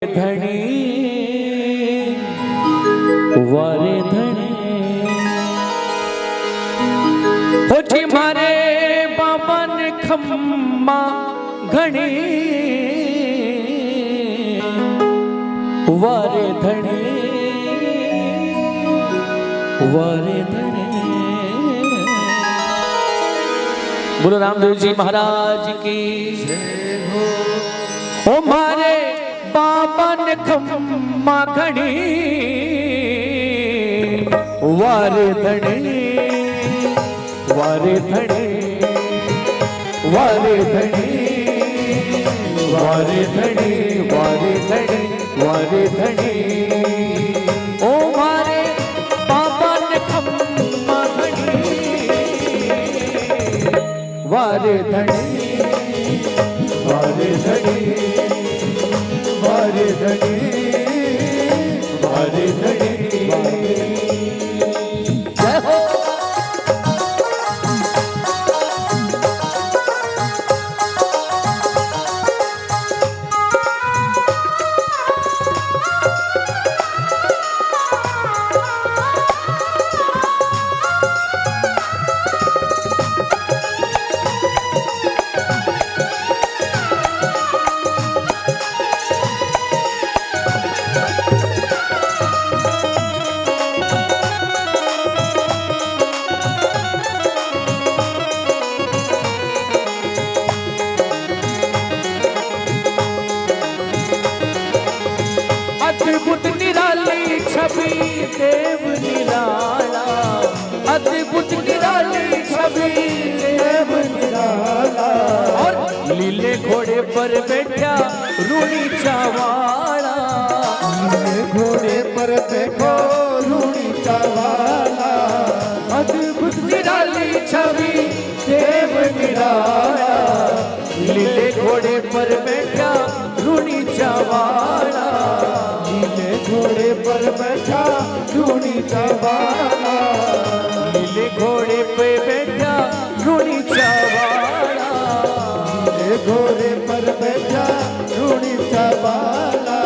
धणी वारे धणी होठी मारे बाबा ने खम्मा घणी वारे धणी वारे धणी। बोलो रामदेव जी महाराज की ओ मारे बाबा ने खम्मा घणी वारे धणी वारे धणी वारे धणी वारे धणी वारे धणी वारे धणी। ओ मारे बाबा ने खम्मा घणी वारे धणी वारे धणी वारे धणी वारे धणी। जय हो। अद्भुत निराली छवि देव निराला, अद्भुत निराली छवि देव निराला। और लीले घोड़े पर बैठा रूणी चावाला, लीले घोड़े पर बैठो रूणी चावाला। अद्भुत निराली छवि देव निराला, लीले घोड़े पर बैठा रूणी चावाला, घोड़े पर बैठा रूणी चावाला, नीले घोड़े पे बैठा रूणी चावाला, नीले घोड़े पर बैठा रूणी चावाला।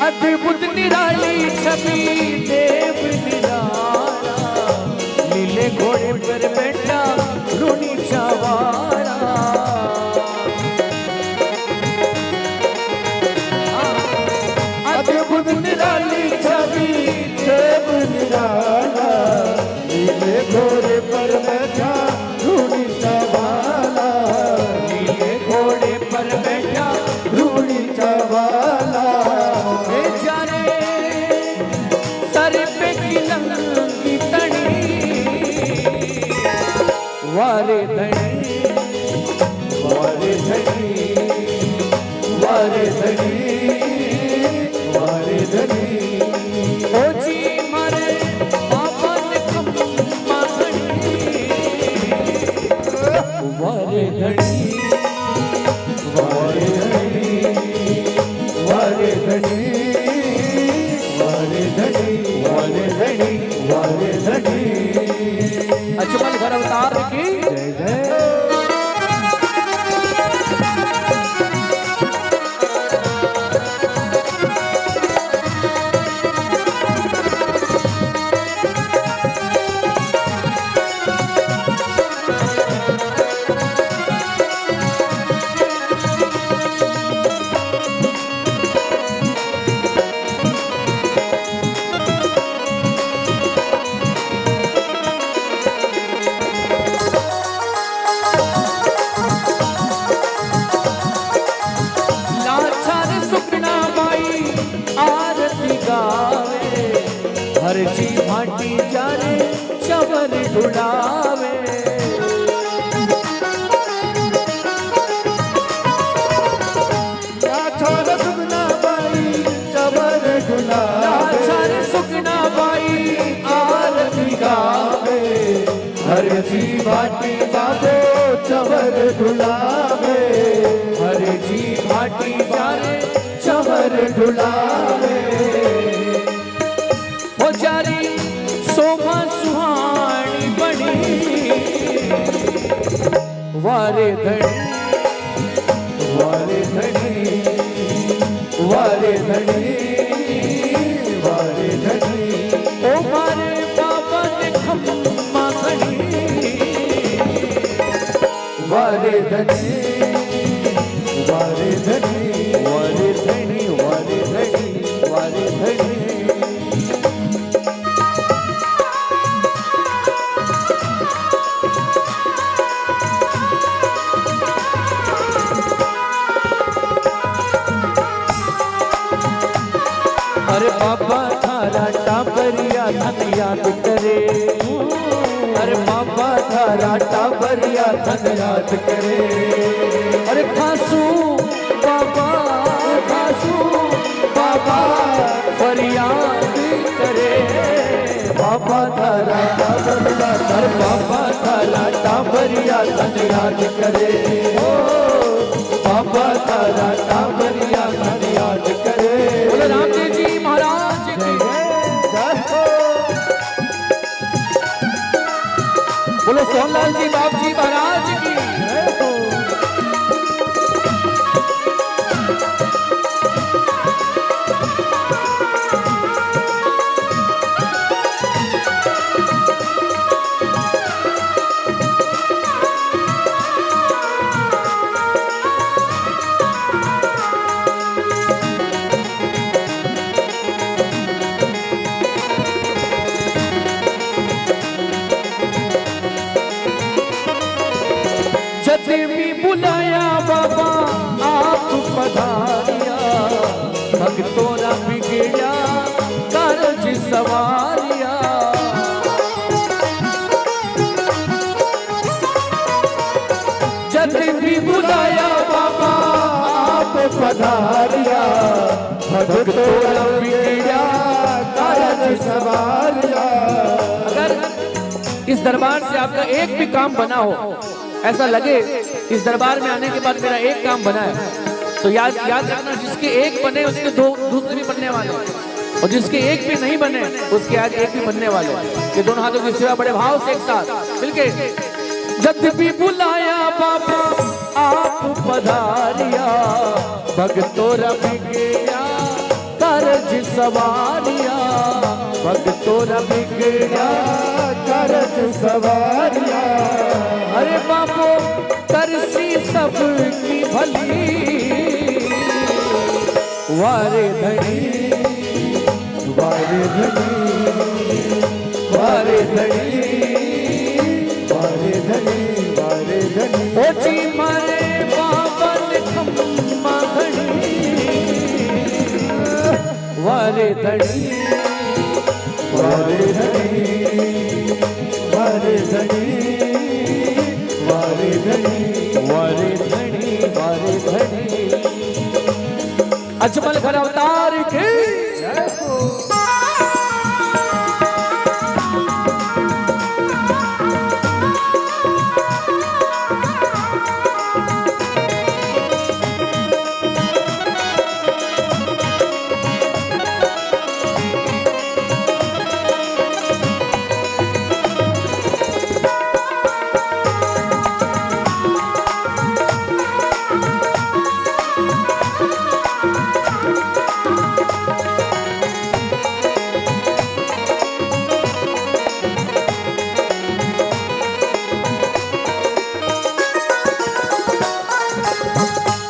अद्भुत निराली छवि देव निराला, नीले घोड़े पर बैठा रूणी चावाला। अद्भुत निराली छवि देव निराला, नीले घोड़े पर बैठा रूणी चावाला, नीले घोड़े पर बैठा रूणी चावाला। जाने सर पे की लंगी तड़ी वारे धणी वारे धणी वारे धणी वारे धणी। ओ जी मारे बाबा ने खम्मा घणी वारे धणी वारे धणी वारे धणी वारे धणी वारे धणी वारे धणी। अचमन घर अवतार की जय जय। हर जी भाटी जाने चवर ढुलावे, लाचार सुगना बाई चवर ढुलावे, लाचार सुगना बाई आरती गावे। हर जी भाटी बाबो चवर ढुलावे, हर जी भाटी जाने चवर ढुलावे। ओ जारी शोभा सुहानी बड़ी वारे धनी वारे धनी वारे धनी वारे धनी ओ मारे बाबा ने खम्मा घड़ी वारे धनी वारे धनी वारे धनी वारे धनी वारे धनी अरे बाबा थारा टाबरिया धन याद करे अरे बाबा थारा टाबरिया धन याद करे अरे खासू बाबा फरियाद करे बाबा थारा टाबरिया अरे बाबा थारा टाबरिया धन याद करे ओ बाबा थारा टाबरिया धन याद करे बोले रामदेव जी महाराज की बोलो सोनलाल जी बाप जी महाराज की जब भी बुलाया बाबा आप पधारिया भक्तों ना बिगड़ा कारज सवारिया जब भी बुलाया बाबा आप पधारिया भक्तों ना बिगड़ा कारज सवारिया। अगर इस दरबार से आपका एक भी काम बना हो ऐसा लगे इस दरबार में आने के बाद मेरा एक काम बना है तो याद रखना जिसके एक बने उसके दो दूसरे भी बनने वाले और जिसके एक भी नहीं बने उसके आज एक भी बनने वाले ये दोनों हाथों की सेवा बड़े भाव से एक साथ मिलके जब भी बुलाया बाबा आप पधारिया भक्तों बिगड़ा कारज सवारिया भक्तों बिगड़ा कारज सवारिया। अरे बाबो तरसी सबकी भली वारे धनी वारे धनी वारे धनी वारे धनी वारे धनी ओ जी मारे बाबा ने खम्मा घड़ी वारे धनी वारे धनी वारे धनी वारे धनी वारे धनी वारे धनी अजमल घर अवतार के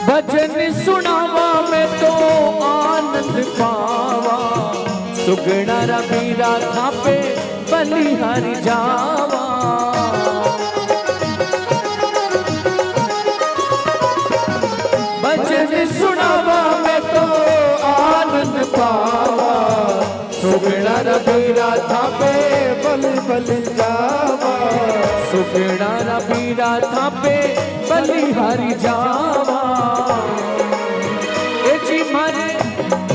भजन सुनावा में तो आनंद पावा सुगना रबीरा थापे बलिहारी जावा भजन सुनावा में तो आनंद पावा सुगना रबीरा थापे बलि जावा सुगना रबीरा थापे बलिहारी जावा मारे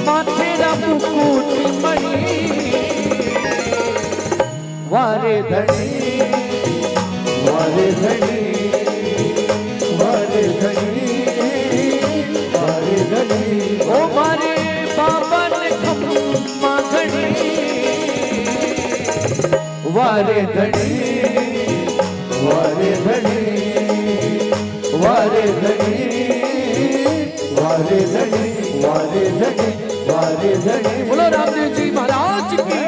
माथे मुकुट मणि वारे धनी वारे धनी वारे धनी वारे धनी ओ मारे बाबा ने खम्मा घड़ी वारे धनी वारे धनी वारे धनी वारे धनी वारे धनी वारे धनी। बोलो रामदेव जी महाराज की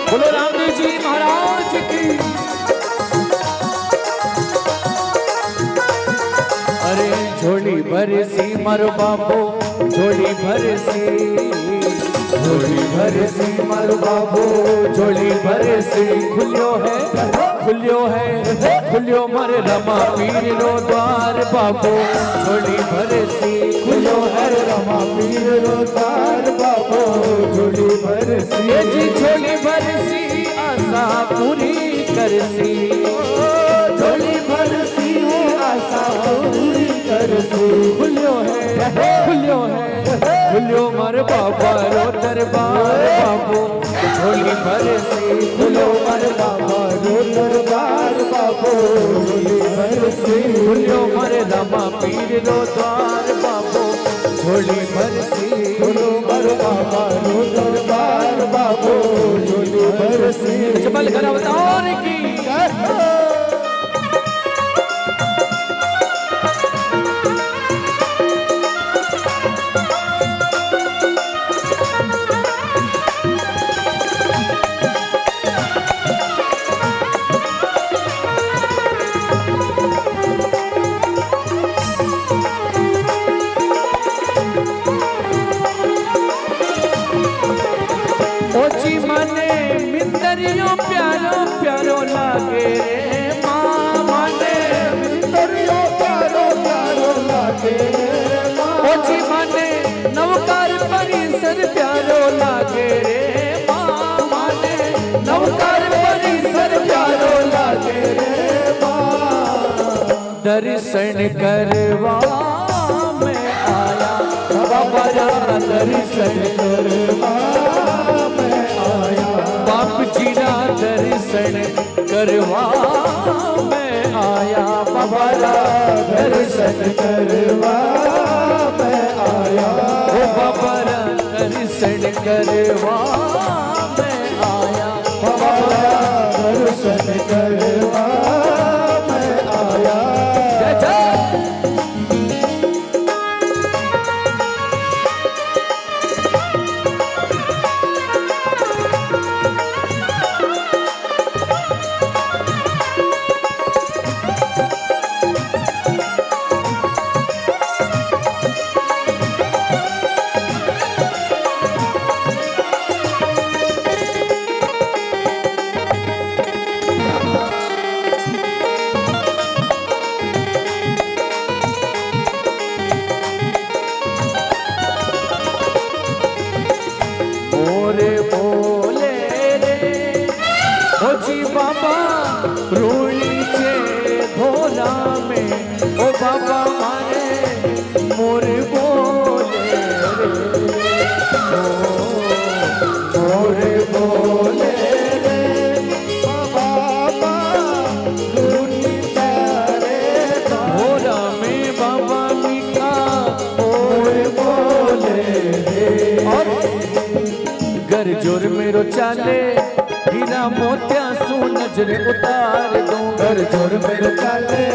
बोलो रामदेव जी महाराज की। अरे झोली भर सी मारो बाबो झोली भर सी मारो बाबो झोली भर सी। खुलियो है खुलियो मारे रमा पीर रो द्वार बाबो झोली भर सी। खुलियो है रमा पीर रो द्वार बाबो झोली भर सी। ये जी झोली भर सी आशा पूरी कर सी। झोली भर सी आशा पूरी कर सी। खुलियो मर बाबा रो दरबार बाबू झोली भर सी। खुलियो मर बाबा रो दरबार बाबू झोली भर सी। खुलियो मर रामा पीर रो द्वार बाबू झोली भर सी। खुलियो मर बाबा रो दरबार बाबू झोली भर सी। जबल कर अवतार की ओची मने मिंदरियो प्यारो प्यारो लागे रे माँ मने मिंदरियो प्यारो प्यारो लागे रे माँ। ओची मने नवकार परिसर प्यारो लागे रे माँ मने नवकार परिसर प्यारो लागे रे माँ। दर्शन करवा मैं आया बाबा दर्शन करवा बाप जी ना दर्शन करवा मैं आया। बाबा दर्शन करवा मैं आया। ओ बाबा दर्शन करवा मैं आया। बाबा दर्शन करवा मैं आया। जय जय रूड़ी से भोला में ओ बाबा मारे मोर बोले रे मोर बोले रे बाबा रूड़ी तारे भोला में बाबा मीठा मोर बोले रे। और घर जोर मेरो चाले हीरा मोतिया सू नजर उतार दूं। घर जोर मेरो चाले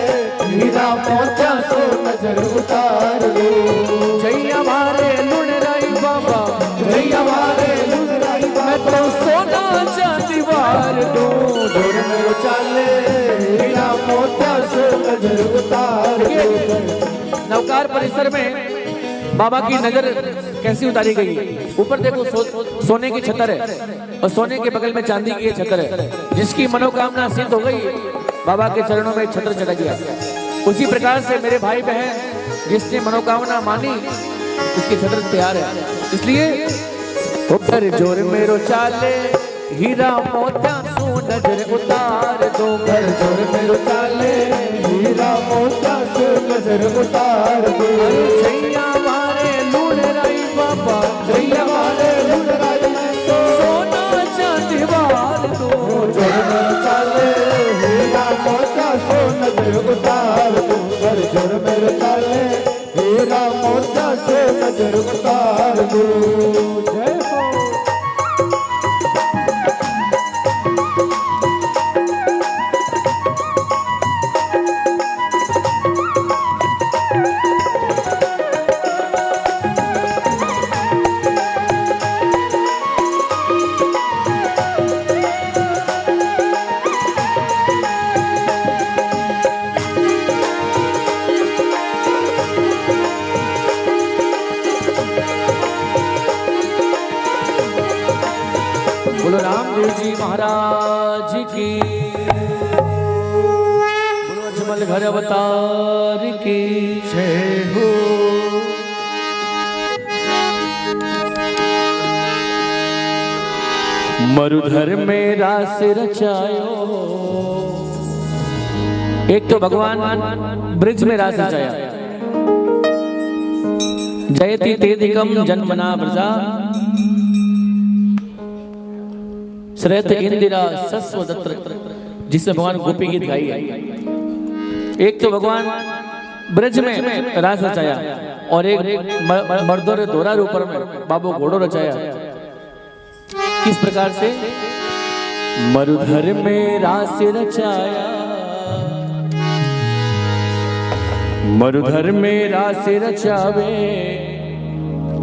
हीरा मोतिया सू नजर उतार दूं। जैया मारे लुणराई बाबा जैया मारे लुणराई बाबा मैं तो सोना चांदी वार दूं। जोर मेरो चाले हीरा मोतिया सू नजर उतार दूं। नवकार परिसर में बाबा की नजर कैसी उतारी गई। ऊपर देखो सोने की छतर है और सोने के बगल में चांदी की छतर है। जिसकी मनोकामना सिद्ध हो गई बाबा के चरणों में छत्र चढ़ गया। उसी प्रकार से मेरे भाई बहन जिसने मनोकामना मानी इसकी छत्र तैयार है। इसलिए ऊपर जोर मेरो चाले हीरा मोतिया सो नजर उतार दो। कर जोर मेरो चाले हीरा मोतिया सो नजर उतार दो। छैया मारे लूण राई बाबा, छैया मारे लूण राई मैं तो सोना चांदी वार दो। जोर मेरो चाले हीरा मोतिया सो नजर उतार दो। कर जोर मेरो चाले हीरा मोतिया सो नजर उतार दो। जय हो। बोलो रामदेव जी महाराज की, बोलो अजमल घर अवतार की जय हो। मरुधर में रास रचायो। एक तो भगवान ब्रिज में रास रचाया। जयति तेदिकम जन्मना व्रजा श्रेत इंदिरा सस्वदत्र, जिसमें भगवान गोपी गीत गाई है। एक तो भगवान ब्रज में रास रचाया और एक मर्दों दोरा ऊपर में बाबू घोड़ो रचाया। किस प्रकार से? मरुधर में रास रचाया, मरुधर में रास रचावे,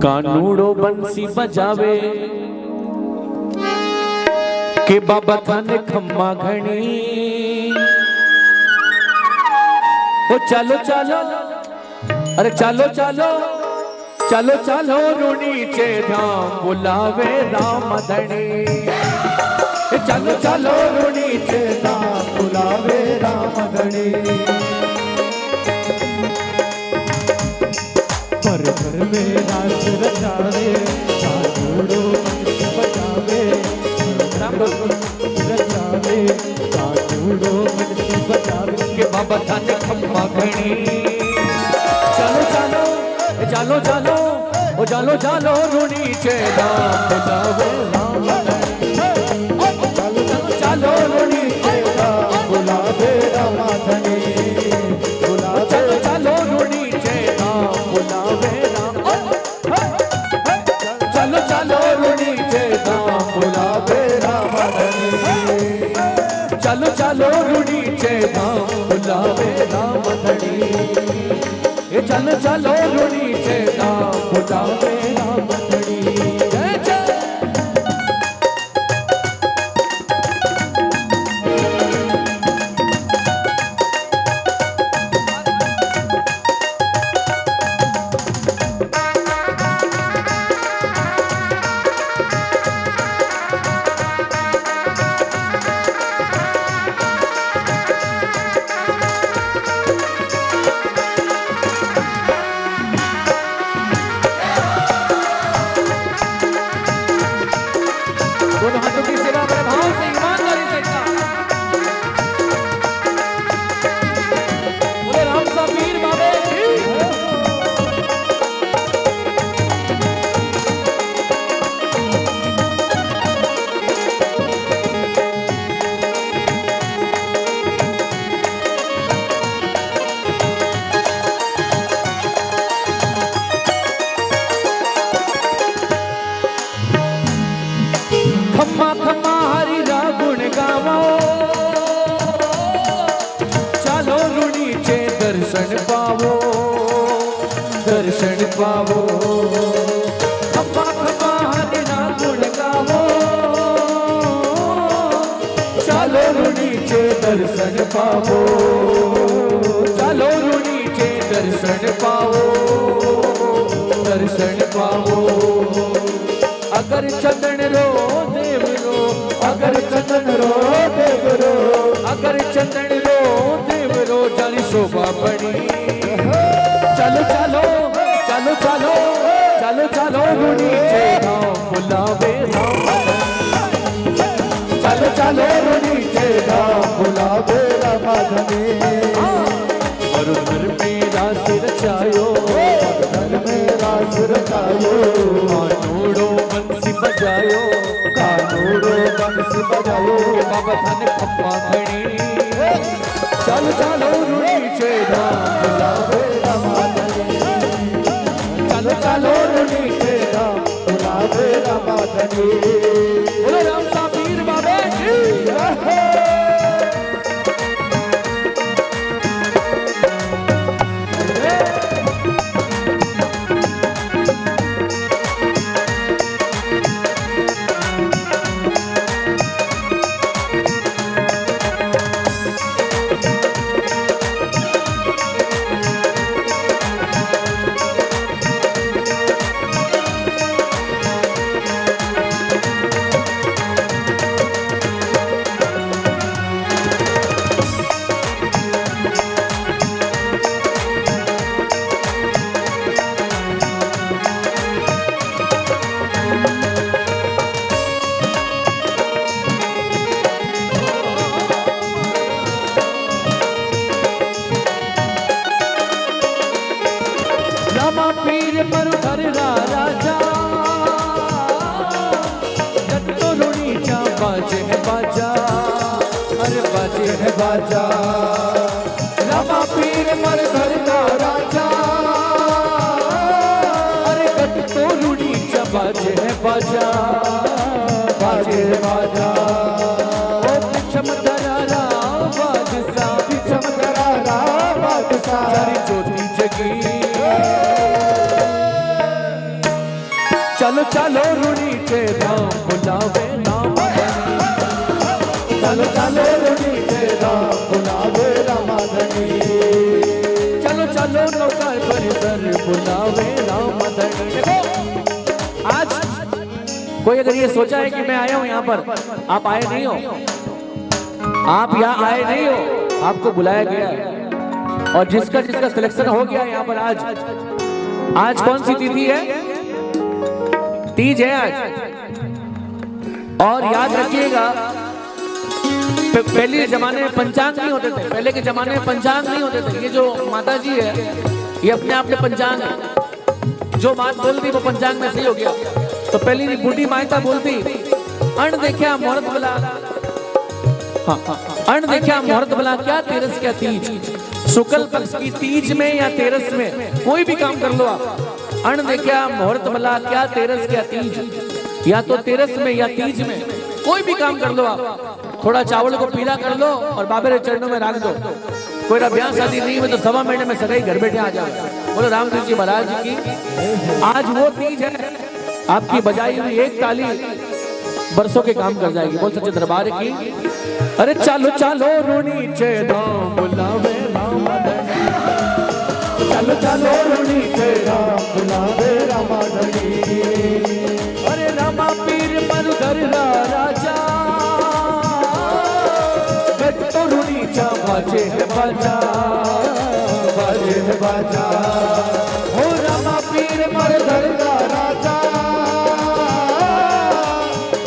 कानूड़ो बंसी बजावे, के बाबा थाने खम्मा घणी। ओ चलो चलो, अरे चलो चलो, चलो चलो रूणी चे धाम बुलावे राम धनी। चलो चलो रूणी चे धाम बुलावे राम धनी। मरुधर में रास रचावे, कानूड़ो बंसी बजावे, रचावे, कानूड़ो बंसी बजावे, के बाबा थाने खम्मा घणी। चलो चलो, चलो चलो, ओ चलो चलो रूणी चे धाम बुलावे राम धनी। चलो चलो रूणी चे धाम बुलावे राम धनी। चलो चलो रूणी चे धाम बुलावे राम। चलो चलो रूणी चे धाम बुलावे राम धनी। चलो चलो रूणी चे धाम बुलावे राम धनी। चलो चलो रूणी चे धाम बुलावे राम धनी। जय जय। दोनों हाथों की सेवा बड़े भाव से ईमानदारी से बोले राम सबीर बाबे की। खम्मा खम्मा हरि रा गुण गावो, चलो रूणी चे दर्शन पावो, दर्शन पावो। खम्मा खम्मा हरि रा गुण गावो, चलो रूणी चे दर्शन पावो, चलो रूणी चे दर्शन पावो, दर्शन पावो। अगर चंदन रो देव रो, अगर चंदन रो देव रो, अगर चंदन रो देव रो, जानी शोभा बड़ी। चलो चलो, चलो चलो, ચાલો ચાલો રૂડી છે રામ બોલાવે રામ ચાલો ચાલો રૂડી છે રામ બોલાવે રામાધને और घर में रास रचायो घर में रास रचायो कानूड़ो बंसी बजायो कानूड़ो बंसी बजायो के बाबा थाने खप्पा खड़ी ચાલો ચાલો રૂડી છે રામ બોલાવે રામાધને ચાલો ચાલો રૂડી છે રામ બોલાવે રામાધને बोलो राम साबीर बाबे की रामा पीर पर घर राजा जट्टो रुणी क्या बाजे है बाजा अरे बाजे है बाजा रामा पीर मर घर का राजा अरे जट्टो रुणी क्या बाजे है बाजा बाजे बाजा ओ पिछम दरारा बादशाह पिछम दरारा बादशाह सारी ज्योति जगी चलो चलो रुणी के राम बुलावे नाम चलो चलो रूड़ी के राम बुलावे रामाधनी चलो चलो नौकर परिसर बुलावे राम धनी। देखो आज कोई अगर ये सोचा है कि मैं आया हूं यहाँ पर, आप आए नहीं हो, आप यहाँ आए नहीं हो, आपको बुलाया गया है। और जिसका जिसका सिलेक्शन हो गया यहाँ पर आज कौन सी तिथि है? तीज है आज। और याद रखिएगा पहले जमाने में पंचांग नहीं होते थे, पहले के जमाने में पंचांग नहीं होते थे। ये जो माता जी है ये अपने आप में पंचांग है, जो बात बोलती वो पंचांग में सही हो गया। तो पहली बूढ़ी माता बोलती अन्न देखा मुहूर्त बला, अन्न देखा मुहूर्त बला क्या तेरस क्या तीज, शुक्ल पक्ष की तीज में या तेरस में कोई भी काम कर लो आप, अन्न देखा मुहूर्त बला क्या तेरस क्या तीज, या तो तेरस में या तीज में कोई भी काम कर लो आप, थोड़ा चावल को पीला कर लो और बाबे के चरणों में रख दो। कोई ब्याह शादी नहीं है तो 1.25 महीने में सगाई घर बैठे आ जाओ। बोलो रामदेव जी महाराज की। आज वो तीज है, आपकी बजाई हुई एक ताली बरसों के काम कर जाएगी। बोल सच्चे दरबार की। अरे चालो चालो रूणी चे दाम बुलावे रामाधनी, चलो चलो रूड़ी के राम बुलावे रामाधनी। अरे रामा पीर पर घर राजा तो रूणी चा बाजे है बाजा, बाजे है बाजा हो रामा पीर मर घर का राजा,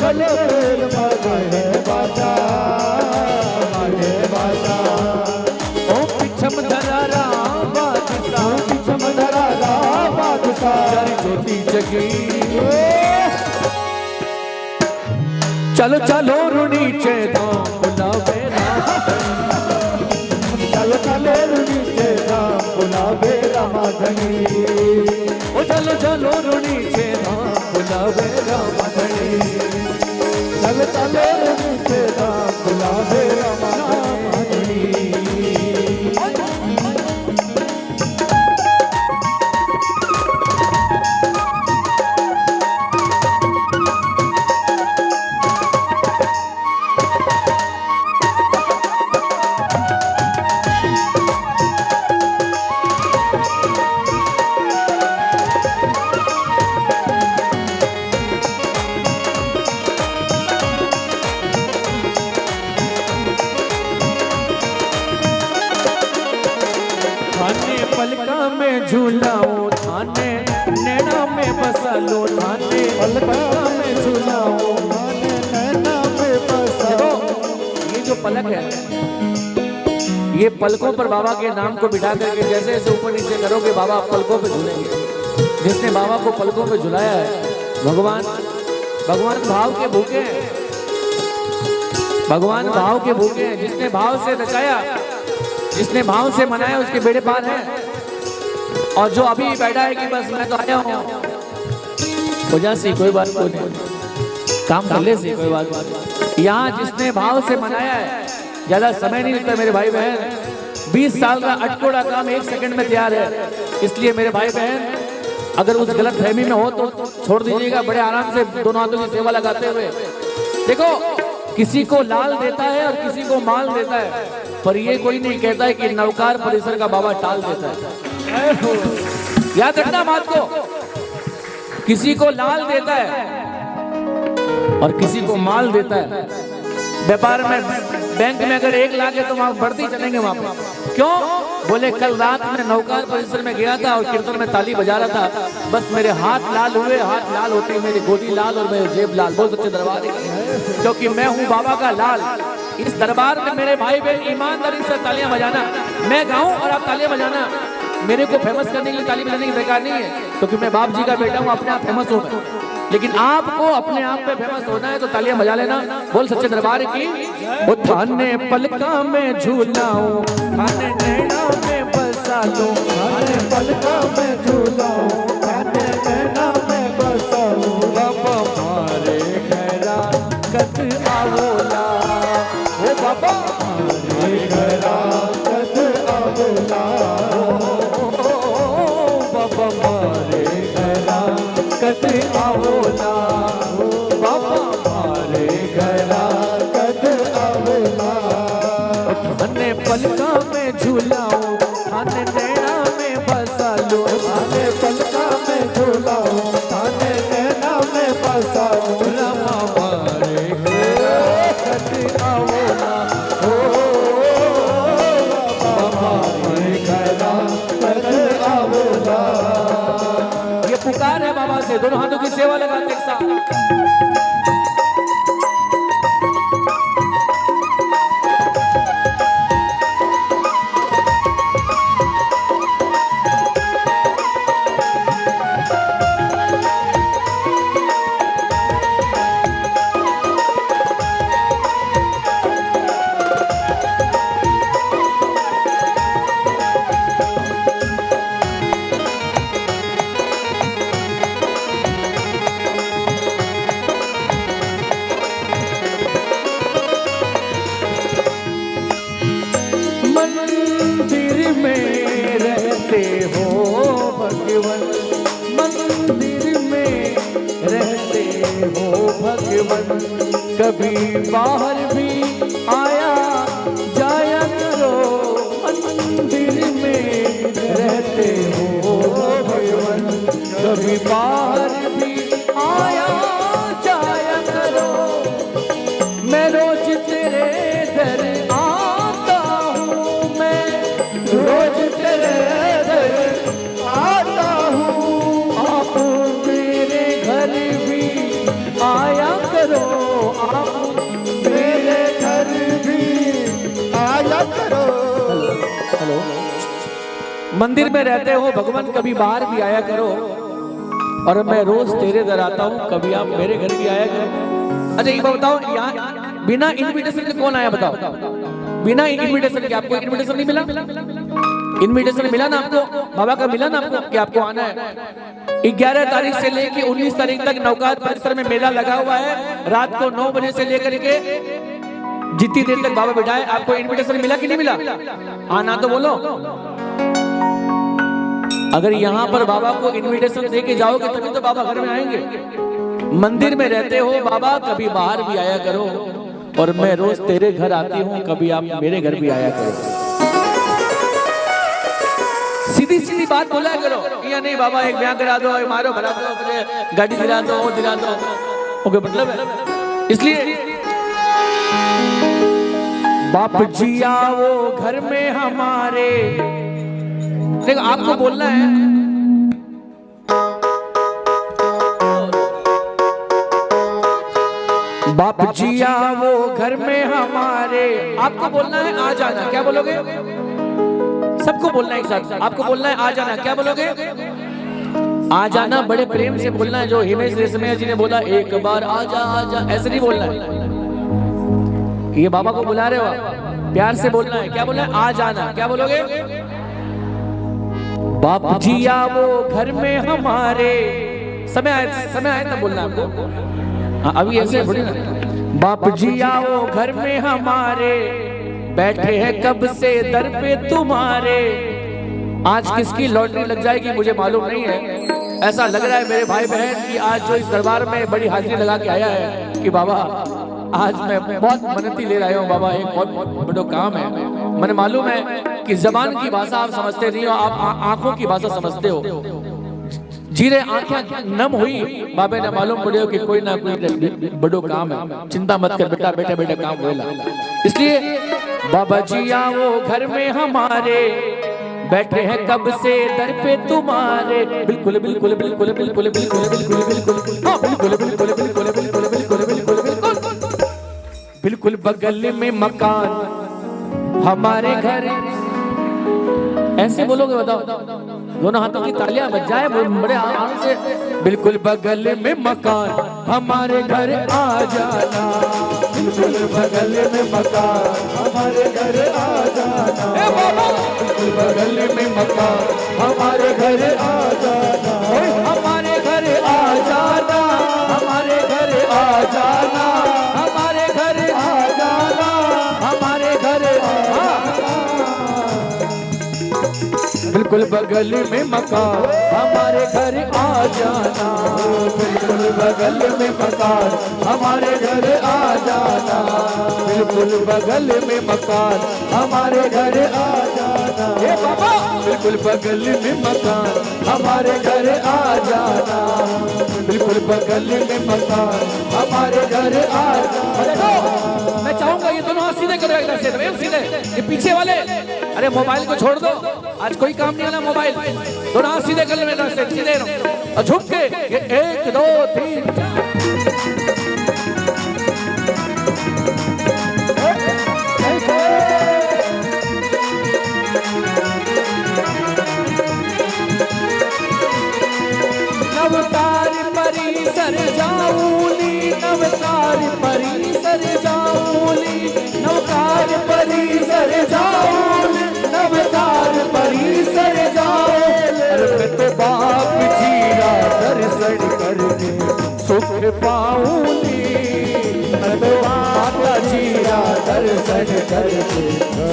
चलो पीर मर है बाजा, बाजे बाजा ओ पिछम धरारा बादशाह, पिछम धरारा बादशाह सारी ज्योति जगी। चलो चलो रूणी चे दाम बुलावे चलो चलो रूड़ी के राम बुलावे रामाधनी। ओ चलो चलो रूणी चे दाम बुलावे रामाधनी। चलो चलो रूड़ी के राम बुलावे रामाधनी। नैना में बसा लो, थाने पलका में झुलाओ, थाने नैना में बसा। देखो ये जो पलक है, ये पलकों पर बाबा के नाम को बिठा करके जैसे जैसे ऊपर नीचे करोगे बाबा पलकों पे झूलेंगे। जिसने बाबा को पलकों पे झुलाया है, भगवान भाव के भूखे हैं, भगवान भाव के भूखे हैं। जिसने भाव से नचाया, जिसने भाव से मनाया, उसके बेड़े पार है। और जो अभी बैठा है कि बस मैं तो आया हूँ, वजह से कोई बात कोई नहीं, काम कर ले से कोई बात नहीं। यहाँ जिसने भाव से मनाया है, ज्यादा समय नहीं लगता मेरे भाई बहन। 20 साल का अटकोड़ा काम 1 सेकंड में तैयार है। इसलिए मेरे भाई बहन अगर उस गलत फहमी में हो तो छोड़ दीजिएगा, बड़े आराम से दोनों हाथों की सेवा लगाते हुए। देखो किसी को लाल देता है और किसी को माल देता है, पर ये कोई नहीं कहता है कि नवकार परिसर का बाबा टाल देता है। याद रखना बात को, किसी को लाल देता है और किसी को माल देता है। व्यापार में बैंक में अगर 1 लाख है तो वहां बढ़ती चलेंगे वहां पर। क्यों? बोले कल रात में नवकार परिसर में गया था और कीर्तन में ताली बजा रहा था, बस मेरे हाथ लाल हुए, हाथ लाल होते मेरी गोदी लाल और मेरी जेब लाल। बहुत अच्छे दरबार है, क्योंकि मैं हूँ बाबा का लाल। इस दरबार में मेरे भाई बहन ईमानदारी से तालियां बजाना, मैं गाऊं और आप तालियां बजाना। मेरे को फेमस करने के लिए ताली बजाने की बेकार नहीं है, क्योंकि मैं बाप जी का बेटा हूँ, अपने आप फेमस हूँ मैं। लेकिन आपको अपने आप पे फेमस होना है तो तालियां बजा लेना। बोल सच्चे दरबार की। वो थाने पलका में झूलाऊं, थाने नैना में बसा लो, थाने पलका में झूलाऊं, थाने नैना में बसा लो। बाबा मारे घरा कद आवोला, ओ बाबा मारे घरा कद आवोला, बाबा मारे घरा कद आवोला, बाबा मारे घरा कद आवोला। थाने पलका में झूलाऊं, थाने नैना में बसा लो, थाने पलका में झूलाऊं, थाने नैना में बसा लो। रामा मारे घरा कद आवोला, बाबा मारे घरा कद आवोला। ये पुकार है बाबा से। दोनों हाथों की सेवा लगाते एक साथ। मंदिर में रहते हो भगवन, मंदिर में रहते हो भगवन। कभी बाहर भी आया जाया करो, मंदिर में रहते हो भगवन। कभी बाहर भी आया जाया करो, मैं रोज तेरे दर आता हूँ, मैं रोज तेरे दर आता हूँ। आप मेरे घर भी आया करो, आप मेरे घर भी आया करो। हेलो, मंदिर में रहते हो भगवान, कभी बाहर भी आया करो। और मैं रोज तेरे दर आता हूँ, कभी आप मेरे घर भी आया करो। अच्छा ये बताओ, यहाँ बिना इनविटेशन के कौन आया बताओ? बिना इनविटेशन के आपको इनविटेशन नहीं मिला? इनविटेशन मिला ना आपको? बाबा का मिला ना आपको कि आपको आना है? 11 तारीख से लेके 19 तारीख तक नवकार परिसर में मेला लगा हुआ है। रात को 9 बजे से लेकर के जितनी देर तक बाबा बैठा है। आपको इनविटेशन मिला कि नहीं मिला? हाँ ना तो बोलो। अगर यहाँ पर बाबा को इनविटेशन दे के जाओगे तभी तो बाबा घर में आएंगे। मंदिर में रहते हो बाबा, कभी बाहर भी आया करो। और मैं रोज तेरे घर आती हूँ, कभी आप मेरे घर भी आया करो। सीधी सीधी बात बोला करो, या नहीं बाबा एक ब्याह करा दो, मारो भरा दो, मुझे गाड़ी दिला दो, वो दिला दो। ओके, मतलब है। इसलिए बाप जी आओ घर में हमारे। देखो आपको बोलना है, बाप जिया वो घर में हमारे। आपको बोलना है आ जाना, क्या बोलोगे? सबको बोलना है एक साथ, आपको बोलना है आ जाना, क्या बोलोगे? आ जाना बड़े प्रेम से बोलना है, जो हिमेश रेशमिया जी ने बोला एक बार आजा आजा, ऐसे नहीं बोलना है। ये बाबा को बुला रहे हो आप, प्यार से बोलना है, क्या बोलना है? आ जाना, क्या बोलोगे? बाप जिया वो घर में हमारे। समय आए तब बोलना आपको। हाँ, अभी ऐसे थोड़ी ना। बाप जिया वो घर में हमारे, बैठे हैं कब से दर पे तुम्हारे। आज किसकी लॉटरी लग जाएगी मुझे मालूम नहीं है। ऐसा लग रहा है मेरे भाई बहन कि आज जो इस दरबार में बड़ी हाजिरी लगा के आया है कि बाबा आज मैं बहुत मन्नती ले रहा हूँ बाबा, एक बहुत बड़ा काम है। मैंने मालूम है कि जबान की भाषा आप समझते नहीं हो, आप आंखों की भाषा समझते हो। जीरे आंखें नम हुई बाबे ने मालूम पड़े कि कोई ना कोई बड़ो काम है। चिंता मत कर बेटा, बैठे बैठे काम होएला। इसलिए बाबा जिया वो घर में हमारे, बैठे हैं कब से दर पे तुम्हारे। बिल्कुल बिल्कुल बिल्कुल बिल्कुल बिल्कुल बिल्कुल बिल्कुल हाँ बिल्कुल बिल्कुल बिल्कुल बिल्कुल बिल्कुल बिल्कुल बिल्कुल बिल्कुल बगल में मकान हमारे घर। ऐसे बोलोगे बताओ, दोनों हाथों की तालियां बज जाए बड़े आराम से। बिल्कुल बगल में मकान हमारे घर आ जाना, बिल्कुल बगल में मकान हमारे घर आ जाना। बिल्कुल बगल में मकान हमारे घर आ जाना। हमारे घर आ जाना, हमारे घर आ जाना, हमारे घर आ जाना, हमारे घर आ। बिल्कुल बगल में मकान हमारे घर आ जाना। बिल्कुल बगल में मकान हमारे घर आ जाना। बिल्कुल बगल में मकान हमारे घर आ जाना। हे बाबा बिल्कुल बगल में मकान हमारे घर आ जाना। बिल्कुल बगल में मकान हमारे घर आ जाना। मैं चाहूंगा ये दोनों हाथ सीधे करो एकदम से, सीधे। ये पीछे वाले अरे मोबाइल को छोड़ दो, आज कोई काम नहीं वाला मोबाइल। दोनों हाथ सीधे कर लो मेरे से, सीधे रहो और झुक के ये 1 2 3 नवतार परिसर जाऊली, नवतार परिसर जाऊली, नवतार परिसर जाऊली, नवतार परिसर जाऊली। मैं तो बाप जीरा दर्शन करके सुख पाऊंगी। मैं तो माता जीरा दर्शन करके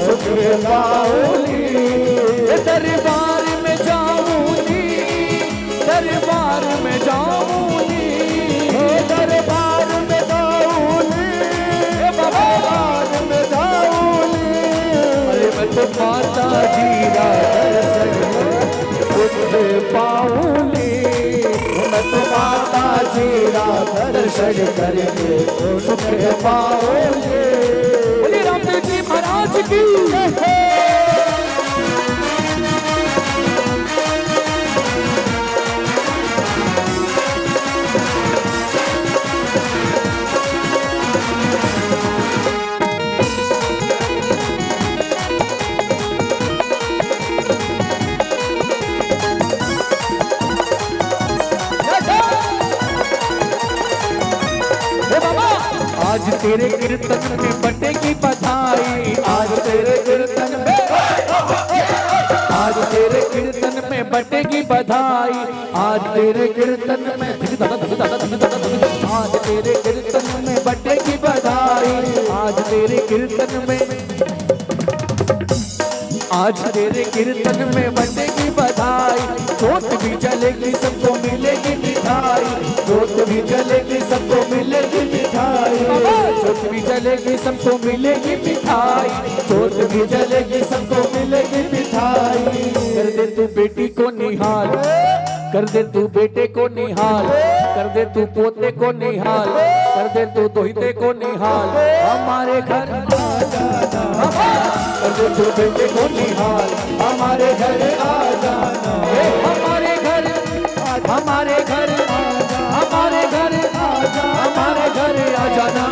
सुख पाऊंगी। दरबार में जाऊंगी, दरबार में जाऊंगी, दरबार में जाऊंगी, दरबार में जाऊंगी। अरे मैं तो माता जीरा दर्शन सुख पाऊंगी। मैं तो माता जीरा दर्शन करके सुख पाऊंगी। बोलिए रामदेव जी महाराज की। आज तेरे कीर्तन में बटेगी बधाई। आज तेरे कीर्तन में, आज तेरे कीर्तन में बटेगी बधाई। आज तेरे कीर्तन में, आज तेरे कीर्तन में बटेगी बधाई। आज तेरे कीर्तन में, आज तेरे कीर्तन में बटेगी बधाई। जोत भी जलेगी सबको मिलेगी मिठाई। जोत भी जलेगी सबको मिलेगी मिठाई। जोत भी जलेगी सबको मिलेगी मिठाई। जोत भी जलेगी सबको मिलेगी मिठाई। कर दे तू बेटी को निहाल, कर दे तू बेटे को निहाल, कर दे तू पोते को निहाल, कर दे तू दोहिते को निहाल। हमारे घर आ जाना, कर दे तू बेटे को निहाल, हमारे घर आ जाना। हमारे घर, हमारे घर, हमारे घर आ जाना, हमारे घर आ जाना।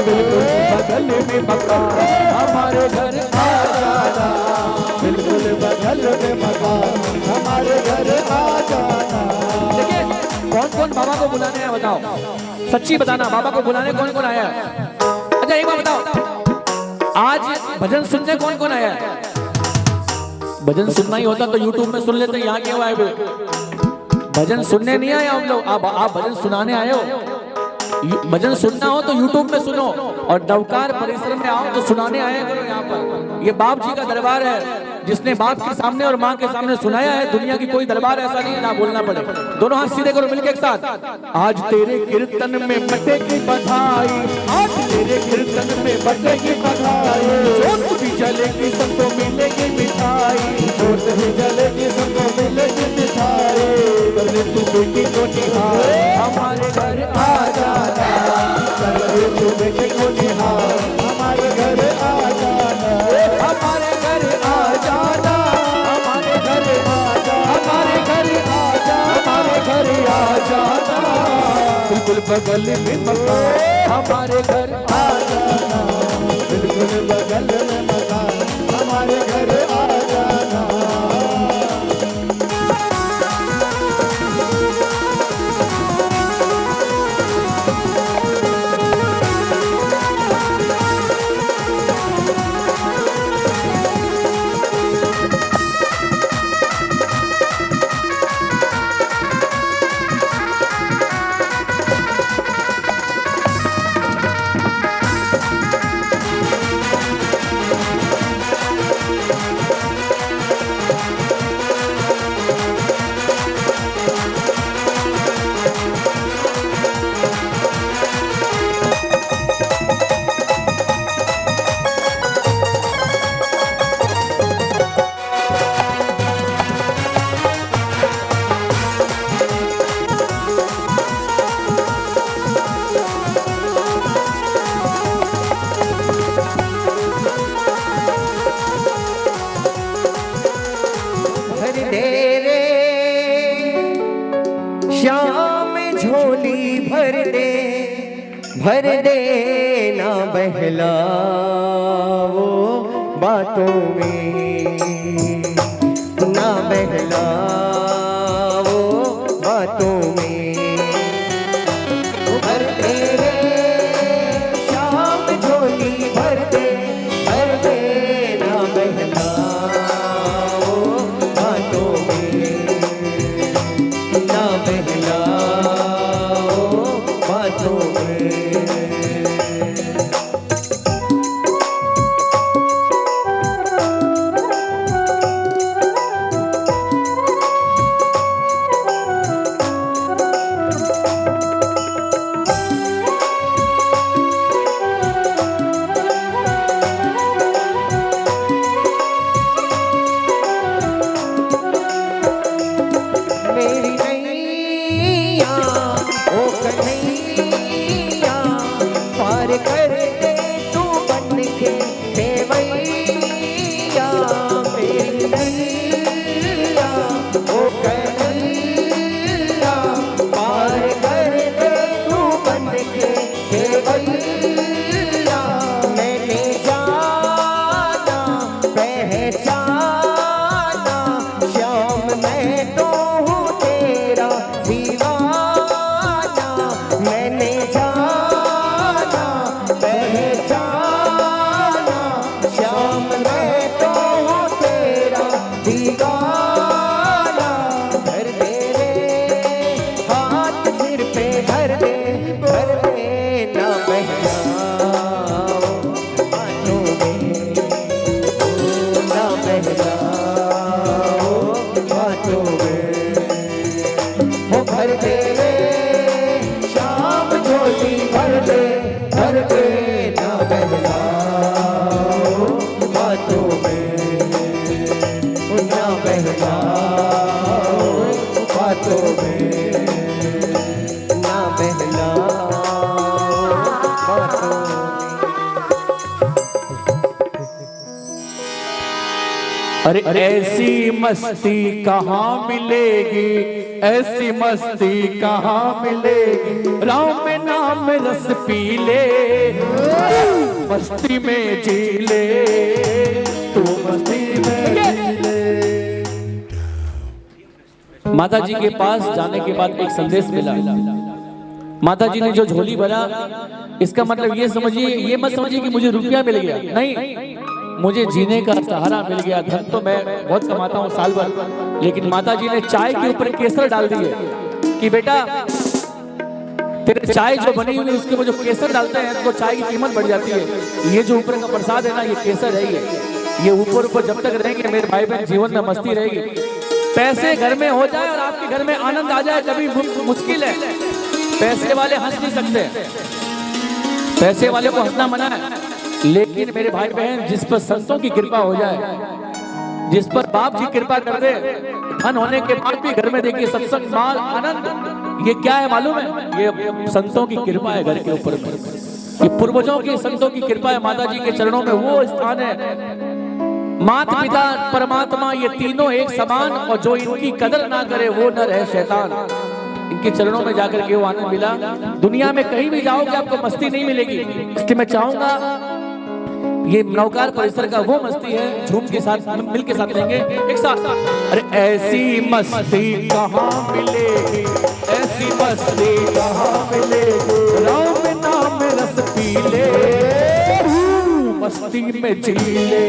बिल्कुल बगल में मकान, हमारे घर आ जाना, बिल्कुल बगल में मकान, हमारे घर आ जाना। देखिए कौन कौन बाबा को बुलाने आया बताओ, सच्ची बताना, बाबा को बुलाने कौन कौन आया है? अच्छा एक बात बताओ, आज भजन सुनने कौन कौन आया है? भजन सुनना ही होता तो YouTube में सुन लेते, यहाँ क्यों आए हुए? भजन सुनने नहीं आए हम लोग, आप भजन सुनाने आए हो। भजन सुनना हो तो YouTube में सुनो, और नवकार परिसर में आओ तो सुनाने आया करो। यहाँ पर ये बाप जी का दरबार है, जिसने बाप के सामने और माँ के सामने सुनाया है। दुनिया की कोई दरबार ऐसा नहीं है ना बोलना पड़े। दोनों हाथ सीधे करो मिलके एक साथ। आज तेरे कीर्तन में बटेगी बधाई, आज तेरे कीर्तन में बटेगी बधाई, जोत भी जलेगी सबको मिलेगी मिठाई, जोत भी जलेगी सबको मिलेगी मिठाई, कर तू बेटी को निहार, हमारे घर आ जाना, कर तू बेटी को निहार, हमारे घर आ जाना, हमारे घर आ जाना, हमारे घर आ जाना, हमारे घर आ जाना, हमारे घर आ जाना, बिल्कुल बगल में मकान, हमारे घर आ जाना, बिल्कुल बगल में मकान, हमारे घर आ जाना। श्याम झोली भर दे ना बहलाओ बातों में, ना बहलाओ बातों में, भर दे रे श्याम झोली भर दे ना बहलाओ बातों में, ना बहलाओ बातों में। मेरी नैया ओ कन्हैया पार कर दे तू बन के खेवैया, मेरी नैया ओ कन्हैया पार कर दे तू बन के खेवैया, मैंने जाना पहचाना श्याम मैं तो तेरा दीवाना, मैंने जाना पहचाना श्याम मैं तो तेरा दीवाना, भर दे रे हाथ सिर पे भर दे ना बहलाओ बातों में, ना बहलाओ बातों में, वो भर दे रे श्याम झोली भर दे ना बहलाओ बातों में, ना बहलाओ बातों में, ना बहलाओ बातों में। अरे ऐसी मस्ती कहाँ मिलेगी ऐसी मस्ती कहाँ मिलेगी, राम में नाम रस पी ले, मस्ती में जी ले, तू मस्ती में जी ले। माता जी के पास जाने के बाद एक संदेश मिला। माता जी ने जो झोली भरा, इसका मतलब ये समझिए, ये मत समझिए कि मुझे रुपया मिल गया, नहीं, मुझे जीने का सहारा मिल गया। धन तो मैं बहुत कमाता हूँ साल भर, लेकिन माता जी ने चाय के ऊपर केसर डाल दिए कि बेटा तेरे चाय जो बनी हुई उसके वो जो केसर डालते हैं तो चाय की कीमत बढ़ जाती है। ये जो ऊपर का प्रसाद है ना, ये केसर है, ये ऊपर ऊपर जब तक रहेंगे मेरे भाई बहन, जीवन में मस्ती रहेगी। पैसे घर में हो जाए और आपके घर में आनंद आ जाए कभी मुश्किल है। पैसे वाले हंस नहीं सकते, पैसे वाले को हंसना मना है, लेकिन मेरे भाई बहन जिस पर संतों की कृपा हो जाए, जिस पर बाप जी कृपा कर दे, धन होने के बाद भी घर में देखिए सत्संग, माल, आनंद, ये क्या है मालूम है? ये संतों की कृपा है घर के ऊपर। ये पूर्वजों की, संतों की कृपा है। माता जी के चरणों में वो स्थान है। माता पिता परमात्मा ये तीनों एक समान, और जो इनकी कदर ना करे वो न रहे शैतान। इनके चरणों में जाकर के वो आनंद मिला। दुनिया में कहीं भी जाओगे आपको मस्ती नहीं मिलेगी। इसलिए मैं चाहूंगा ये नौकार परिसर का वो मस्ती है, झूम के साथ मिल के साथ लेंगे एक साथ। अरे ऐसी मस्ती कहाँ मिलेगी, ऐसी मस्ती कहाँ मिलेगी, राम नाम रस पी ले, मस्ती में जी ले,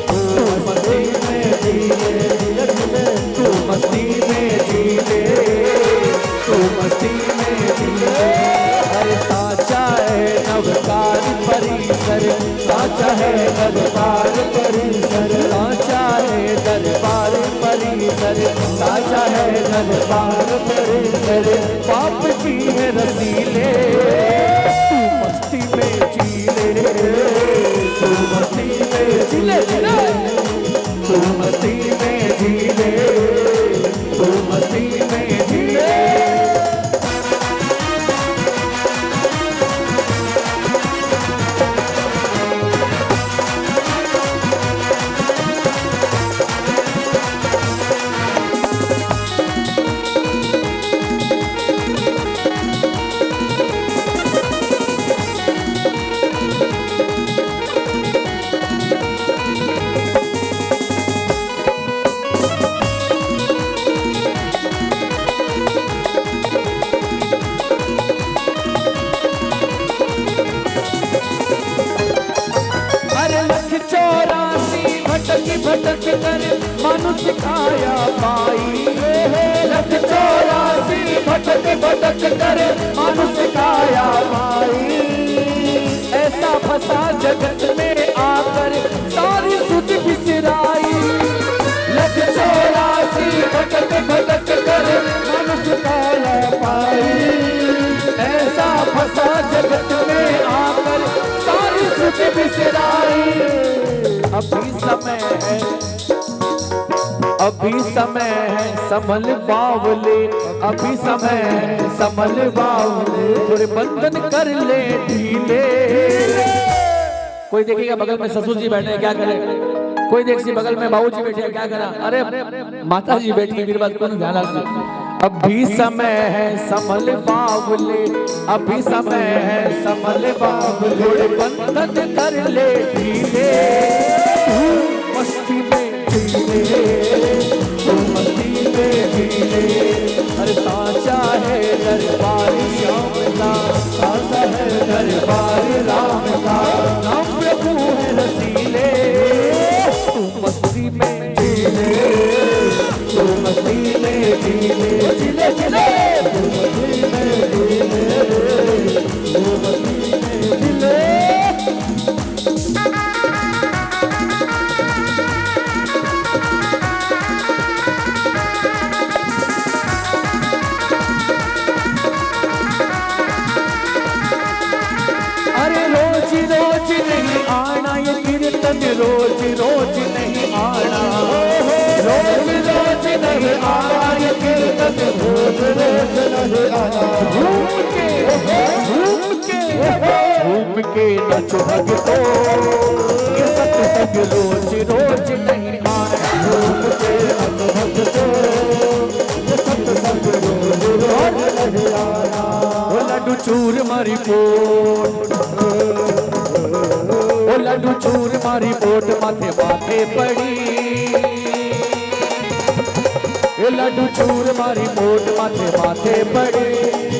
तू मस्ती में जी ले, तू मस्ती में जी ले, तू मस्ती में जी ले। अरे साचा है नवकार परिसर, साचा है दरबार परिसर, साचा है दरबार परिसर, साचा है दरबार परिसर। पाप की है रसीले, तू मस्ती में जी ले, तू मस्ती में जी ले, तू मस्ती में जी ले, तू मस्ती में जी ले। भटक कर मनुष्य खाया पाई, लख 84 भटक भटक कर मनुष्य खाया पाई। ऐसा फंसा जगत में आकर सारी सुध बिसराई, लख 84 भटक भटक कर मनुष्य खाया पाई। ऐसा फंसा जगत में आकर सारी सुध बिसराई। अभी समय है, अभी समय है संभल बावले, अभी समय है संभल बावले, थोड़े बंधन कर ले ढीले। कोई देखेगा बगल में ससुर जी बैठे हैं, क्या करें? कोई देखिए बगल में बाबू जी बैठे हैं, क्या करा? अरे माता जी बैठी, मेरी बात कौन ध्यान रखना। अभी समय है संभल बावले, अभी समय है संभल बावले, थोड़े बंधन कर ले ढीले, मस्ती में जीले, तो मस्ती में जीले। अरे साचा है दरबार श्याम का, साचा है दरबार राम का, नाम प्रभु है रसीले, तू मस्ती में जीले, तू मस्ती में जीले, जीले जीले, तू मस्ती में जीले, तू मस्ती में जीले। रोज रोज नहीं आना, रोज रोज नहीं आना, ये कीर्तन रोज रोज नहीं आना। झूम के नचो भगतो, ये सत्संग रोज रोज नहीं आना। झूम के नचो भगतो, ये सत्संग लहराना ओ लड्डू चूर मारी पोट, ओ लड्डू चूर मारी पोट माथे माथे पड़ी, ए लड्डू चूर मारी पोट माथे माथे पड़ी।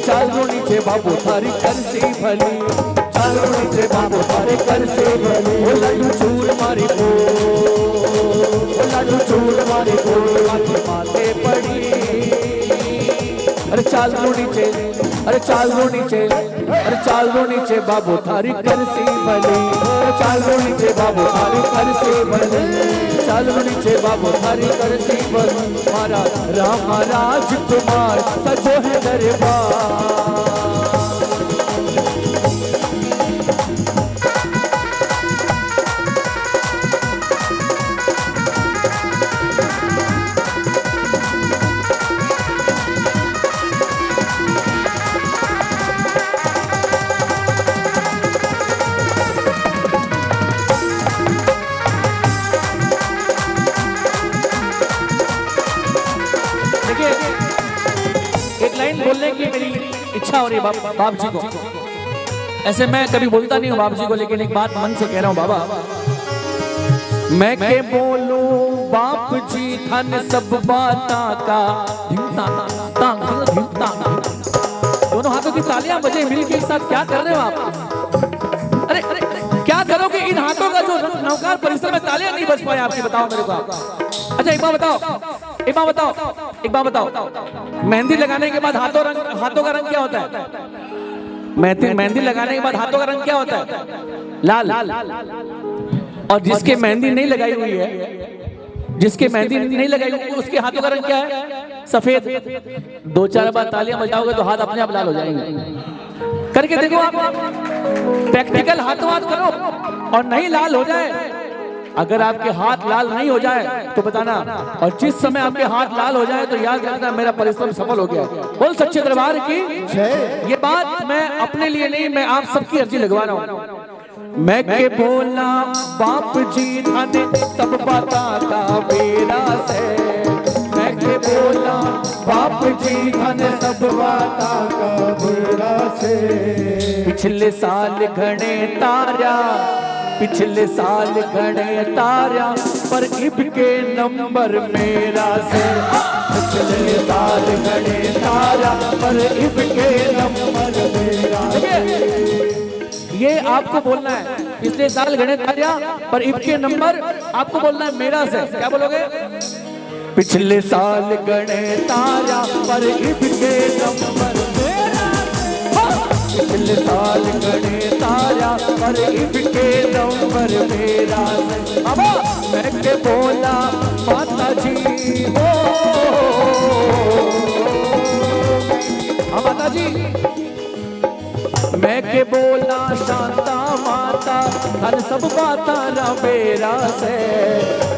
चालो नीचे बाबू थारी करसी भली, चालो नीचे बाबू थारी करसी भली। ओ लड्डू चूर मारी पोट, ओ लड्डू चूर मारी पोट माथे माथे पड़ी। अरे चाल लो नीचे, अरे चाल लो नीचे, अरे चाल लो नीचे बाबू थारी करसी भली, चाल लो नीचे बाबू थारी करसी भली, चाल लो नीचे बाबू थारी करसी भली। मारा राम राजकुमार सजो है दरबार। एक लाइन बोलने की मेरी इच्छा हो रही है बाप जी को। ऐसे मैं कभी बोलता नहीं हूँ बाप जी को, लेकिन एक बात मन से कह रहा हूँ बाबा। मैं के बोलूं बाप जी धन सब बाता का धिमता तांग धिमता। दोनों हाथों की तालियां बजे मिल के एक साथ क्या कर रहे हो आप? अरे क्या करोगे इन हाथों का जो नौकार परिसर में तालियां नहीं बज पाए आपकी, बताओ मेरे को आप। अच्छा एक बात बताओ, एक बात बताओ, एक बात बताओ, मेहंदी लगाने के बाद हाथों का रंग क्या होता है? मेहंदी लगाने के बाद हाथों का रंग क्या होता है? लाल। और जिसके मेहंदी नहीं लगाई हुई है, जिसके मेहंदी नहीं लगाई हुई उसके हाथों का रंग क्या है? सफेद। दो चार बार तालियां बजाओगे तो हाथ अपने आप लाल हो जाएंगे। करके देखो आप, प्रैक्टिकल हाथों हाथ करो और नहीं लाल हो जाए। अगर आपके हाथ लाल नहीं हो जाए तो बताना, और जिस समय आपके हाथ लाल हो जाए तो याद रखना मेरा परिश्रम सफल हो गया। बोल सच्चे दरबार की जय। ये बात मैं अपने लिए नहीं, मैं आप सबकी अर्जी लगवा रहा हूँ। मैं के बोला बाप जी धन सब बाता का बेरा से, मैं के बोला बाप जी धन सब बाता का बेरा से। पिछले साल घने तारा, पिछले साल घने तारा पर इबके नंबर मेरा से। पिछले साल घने तारा पर इबके नंबर मेरा से। ये आपको बोलना है, पिछले साल घने तारा पर इबके नंबर आपको बोलना है मेरा से। क्या बोलोगे? पिछले साल घने तारा पर इबके नंबर मेरा, पिछले साल घने तारा पर इबके नंबर मेरा। अब मैं के बोला माता जी हो, माता जी मैं के बोला शांता माता धन सब बाता ना मेरा से।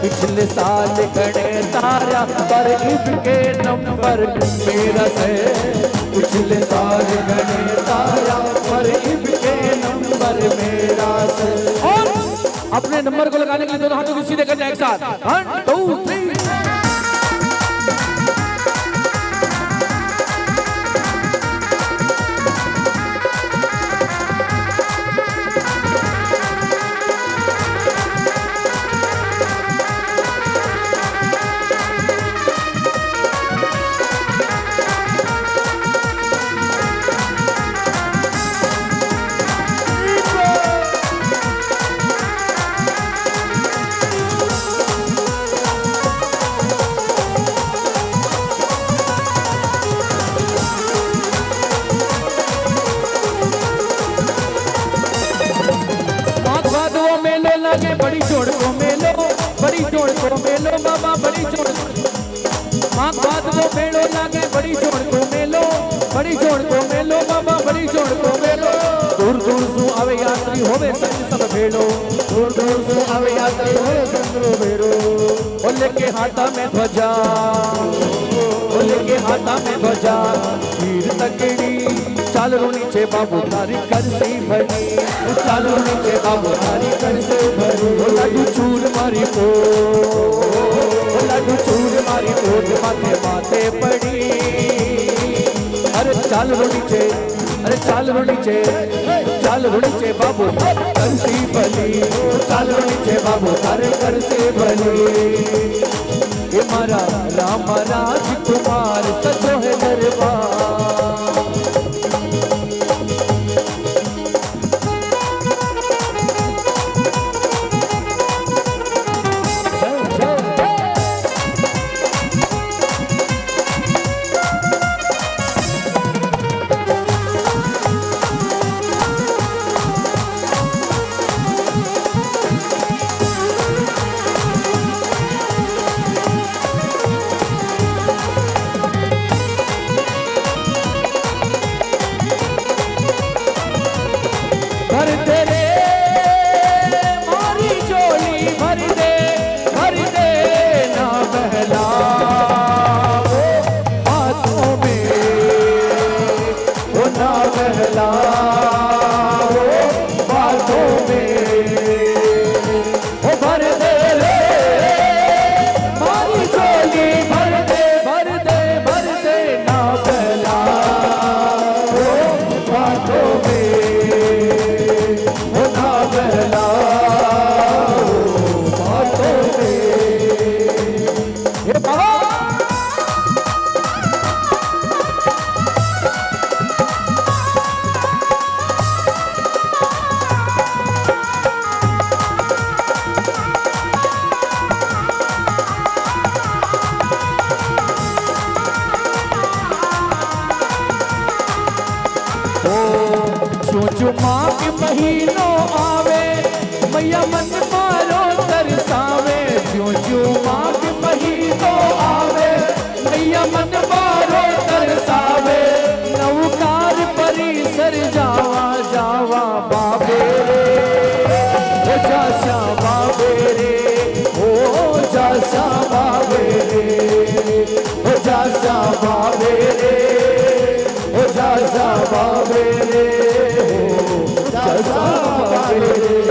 पिछले साल घने तारा पर इबके नंबर मेरा से। पिछले साल घने तारा पर इबके नंबर मेरा से। और अपने नंबर को लगाने के लिए दोनों हाथों को सीधे कर जाए एक साथ। 1 2 3। बड़ी जोड़ को मेलो, बड़ी जोड़ को मेलो बाबा, बड़ी जोड़ माँ बात वो मेलो लागे। बड़ी जोड़ को मेलो, बड़ी जोड़ को मेलो बाबा, बड़ी जोड़ को मेलो। दूर दूर से आवे यात्री होवे संग सब भेड़ो, दूर दूर से आवे यात्री होवे संग भेड़ो। ओ लेके हाथा में ध्वजा, ओ लेके हाथा में ध्वजा। वीर तकड़ी चालो नीचे बाबू तारी करसी भरी, चालो नीचे बाबू तारी करसी भरी। लड्डू चूर मारी को, लड्डू चूर मारी को माथे माथे पड़ी। अरे चाल रो नीचे, अरे चाल रो नीचे, चाल रो नीचे बाबू करसी भली, चाल रो नीचे बाबू तारे करसी भली। ये मारा राम राजकुमार सजो है दरबार। भर दे रे मारी झोली, भर दे ना बहला हाथों में, वो ना बहला बातों में। वो भर दे रे मारी झोली, भर दे ना बहला बातों में, बहला बातों में। हे बाबा चूचू माँ के महीनों आवे, मैया मन मारो तरसावे। चूचू माँ के महीनों आवे, मैया मन मारो तरसावे। नौकार परिसर जावा जावा बाबे रे, ओ जाशा बाबे रे, ओ जाशा बाबे रे, ओ जाशा बाबे रे, ओ जाशा बाबे रे, जाशा बाबे रे।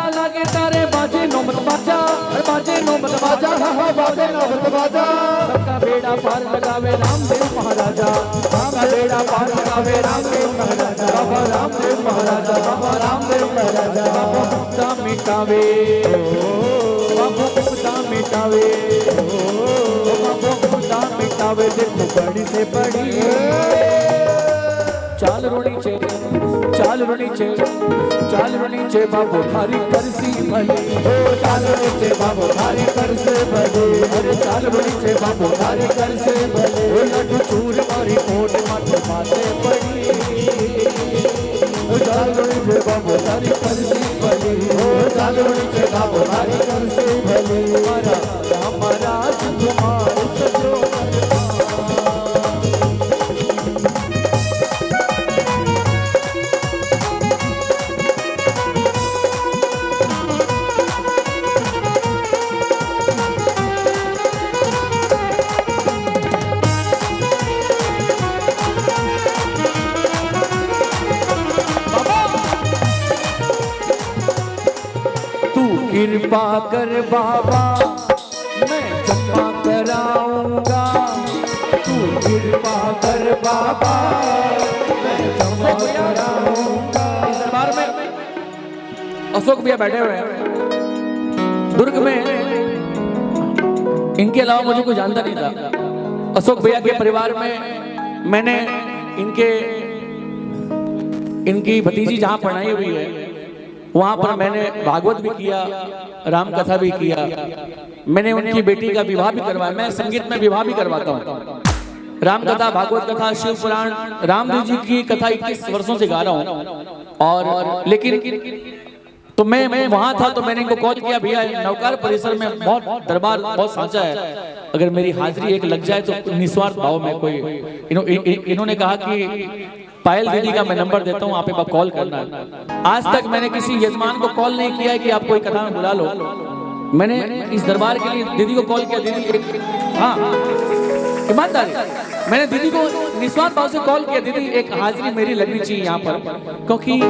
लागे तारे बाजे नौबत बाजा, बाजे नौबत बाजा, हाँ बाजे नौबत बाजा। सबका बेड़ा पार लगावे रामदेव महाराजा, सबका बेड़ा पार लगावे रामदेव महाराजा। बाबा रामदेव महाराजा, बाबा रामदेव महाराजा। बाबा मुक्ता मिटावे, बाबा मुक्ता मिटावे, बाबा मुक्ता मिटावे। देखो बड़ी से बड़ी चाल रोनी चे, चाल रोनी चे, चाल रोनी चे बाबू थारी करसी भली। ओ चाल रोनी चे बाबू थारी करसे भली, अरे चाल रोनी चे बाबू थारी करसे भली। ओ लड्डू चूर मारी कोट माथे माथे पड़ी, ओ चाल रोनी चे बाबू थारी करसी भली, ओ चाल रोनी चे बाबू थारी करसे भली। हमारा राम राजकुमार सजो कृपा कर बाबा मैं क्षमा कराऊंगा, तू कृपा कर बाबा मैं क्षमा कराऊंगा। इस दरबार में अशोक भैया बैठे हुए हैं। दुर्ग में इनके अलावा मुझे कोई जानता नहीं था। अशोक भैया के परिवार में मैंने इनकी भतीजी जहाँ पढ़ाई हुई है वहां पर मैंने भागवत भी किया, राम कथा भी किया। मैंने उनकी बेटी का विवाह भी करवाया। मैं संगीत में विवाह भी करवाता हूँ। राम कथा, भागवत कथा, शिव पुराण, रामदेव जी की कथा 21 वर्षों से गा रहा हूँ। और लेकिन तो मैं वहां था, तो मैंने इनको कॉल किया, भैया नवकार परिसर में बहुत दरबार बहुत सांचा है, अगर मेरी हाजिरी एक लग जाए तो निस्वार्थ भाव में कोई इन्होंने कहा कि पायल दीदी का मैं नंबर देता हूँ, आप एक बार कॉल करना। आज तक मैंने किसी यजमान को कॉल नहीं किया है कि आप कोई कथा में बुला लो। मैंने इस दरबार के लिए दीदी को कॉल किया, दीदी एक हाँ ईमानदारी, मैंने दीदी को निस्वार्थ भाव से कॉल किया, दीदी एक हाजिरी मेरी लगनी चाहिए यहाँ पर, क्योंकि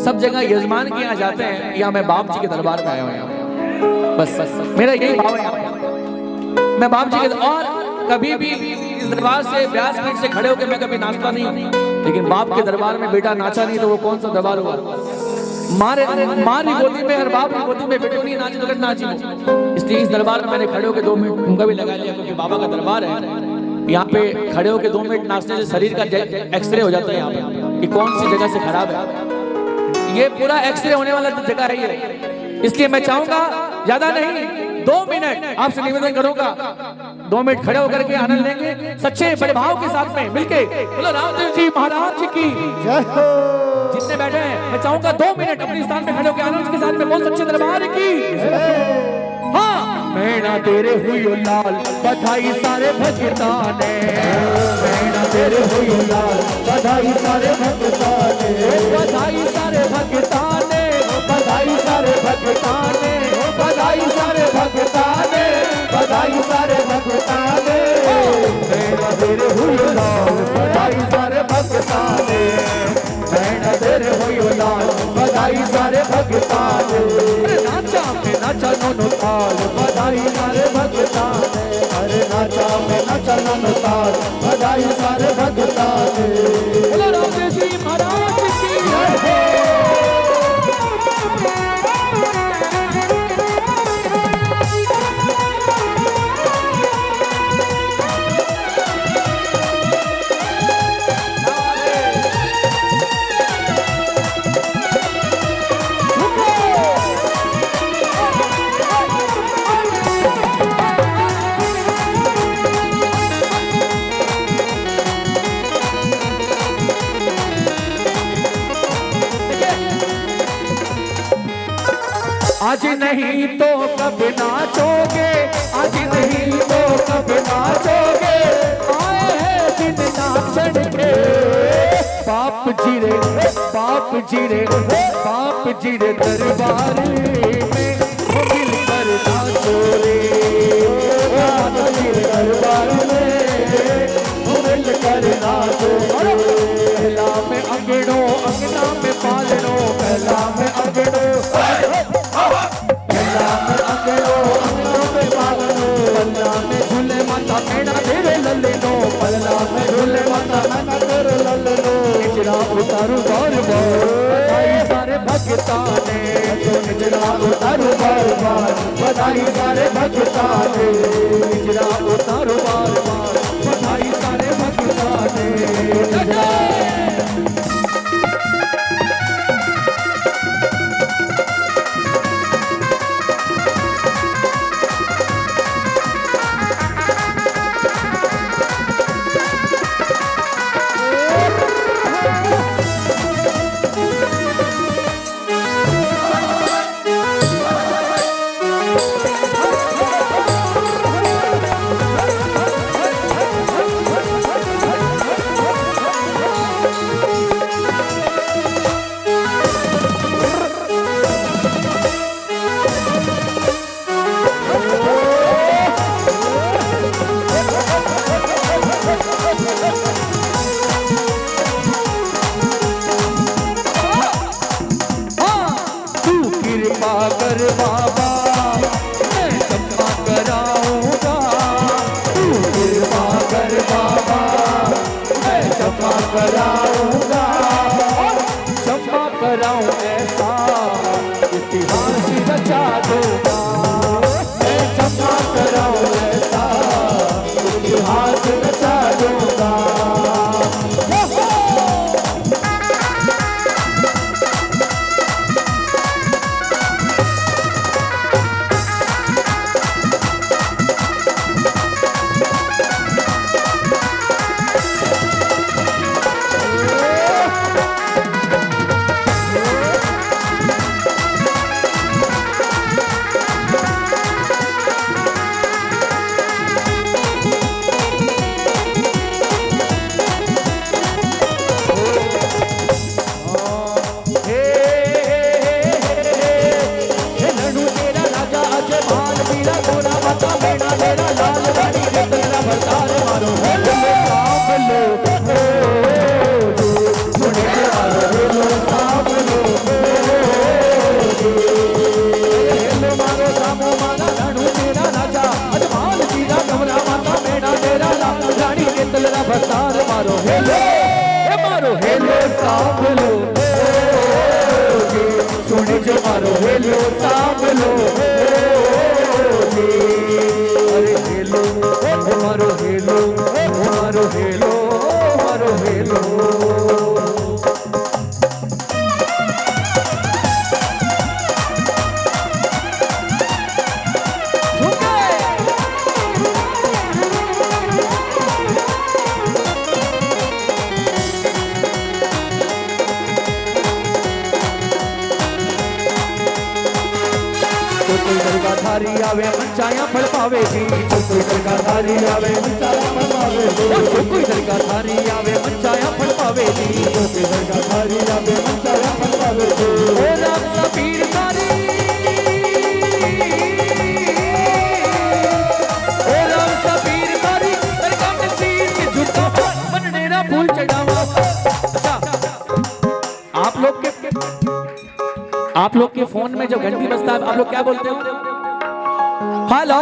सब जगह यजमान के यहाँ जाते हैं, या मैं बाप जी के दरबार में आया हूँ यहाँ पर। बस मेरा यही भाव है यहाँ पर, मैं बाप जी के, और कभी भी इस दरबार से व्यासपीठ से खड़े होकर मैं कभी नाचता नहीं, लेकिन बाप के दरबार में बेटा नाचा नहीं तो वो कौन सा दरबार हुआ। माँ की गोदी में और बाप की गोदी में बेटो नहीं नाची तो नाची, इसलिए इस दरबार में मैंने खड़े होकर 2 मिनट उनका भी लगा लिया, क्योंकि बाबा का दरबार है। यहाँ पे खड़े होकर 2 मिनट नाचने से शरीर का एक्सरे हो जाता है यहाँ पे कि कौन सी जगह से खराब है, ये पूरा एक्सरे होने वाला जगह है ये। इसलिए मैं चाहूंगा ज्यादा नहीं 2 मिनट आपसे निवेदन करूंगा, 2 मिनट खड़े होकर के आनंद लेंगे सच्चे बड़े भाव के साथ में मिलके। बोलो रामदेव जी महाराज की जय हो। जितने बैठे हैं मैं चाहूंगा 2 मिनट अपने स्थान पे खड़े होकर आनंद के साथ में बोल सच्चे दरबार की। हाँ मैना तेरे हुई लाल बधाई सारे भक्तां ने, मैना तेरे हुई लाल बधाई सारे भक्तां ने, बधाई सारे भक्तां ने, बधाई सारे भक्तां ने, बधाई सारे भक्तां ने, बधाई सारे भक्तां ने, मैना तेरे हुई लाल बधाई सारे भक्तां ने, मैना तेरे हुई लाल बधाई सारे भक्तां ने। नाचा में नाचा नोनो ताल, बधाई सारे भक्तां ने, अरे नाचा में नाचा नोनो ताल, बधाई सारे भक्तां ने। बोलो रामदेव जी महाराज की जय हो। आज नहीं तो कब नाचोगे, आज नहीं तो कब नाचोगे, आए हैं दिन नाचन के। बाप जी रे बाप जी रे बाप जी रे दरबार में मिलकर नाचो रे, बाप जी रे दरबार में मिलकर नाचो। पहला में अंगड़ो अंगना में पालनो, पहला में अंगड़ो उतारू बार बार बधाई सारे भक्तां ने, निजरा उतारू बार बार बधाई सारे भक्तां ने, निजरा उतारू बार बार बधाई सारे भक्तां ने। कर बाबा मैं क्षमा कराऊंगा, तू कृपा कर बाबा मैं क्षमा कराऊंगा, क्षमा कराऊं ऐसा इतिहास रचा दूंगा, मैं क्षमा कराऊं ऐसा इतिहास रचा दूंगा। सांभलो सुने जो मारो हेलो सांभलो हेलो मारो सामो मारा रणु तेरा राजा अजमाल जीरा कमरा माता मेरा तेरा रानी के तलरा भसार मारो हेलो सांभलो सुने जो मारो हेलो सांभलो अरे हेलो मारो हेलो मारो हेलो मारो हेलो कोई दरगाधारी आवे मंचाया फल पावे जी कोई दरगाधारी आवे मंचाया फल पावे जी कोई दरगाधारी आवे मंचाया फल पावे जी कोई दरगाधारी आवे मंचाया फल पावे जी ओ राम सबीर तारी ओ राम सबीर तारी दरगाह में सीर के झुका बनने ना फूल चढ़ावा। अच्छा आप लोग के फोन में जो घंटी बजता है आप लोग क्या बोलते हो? हेलो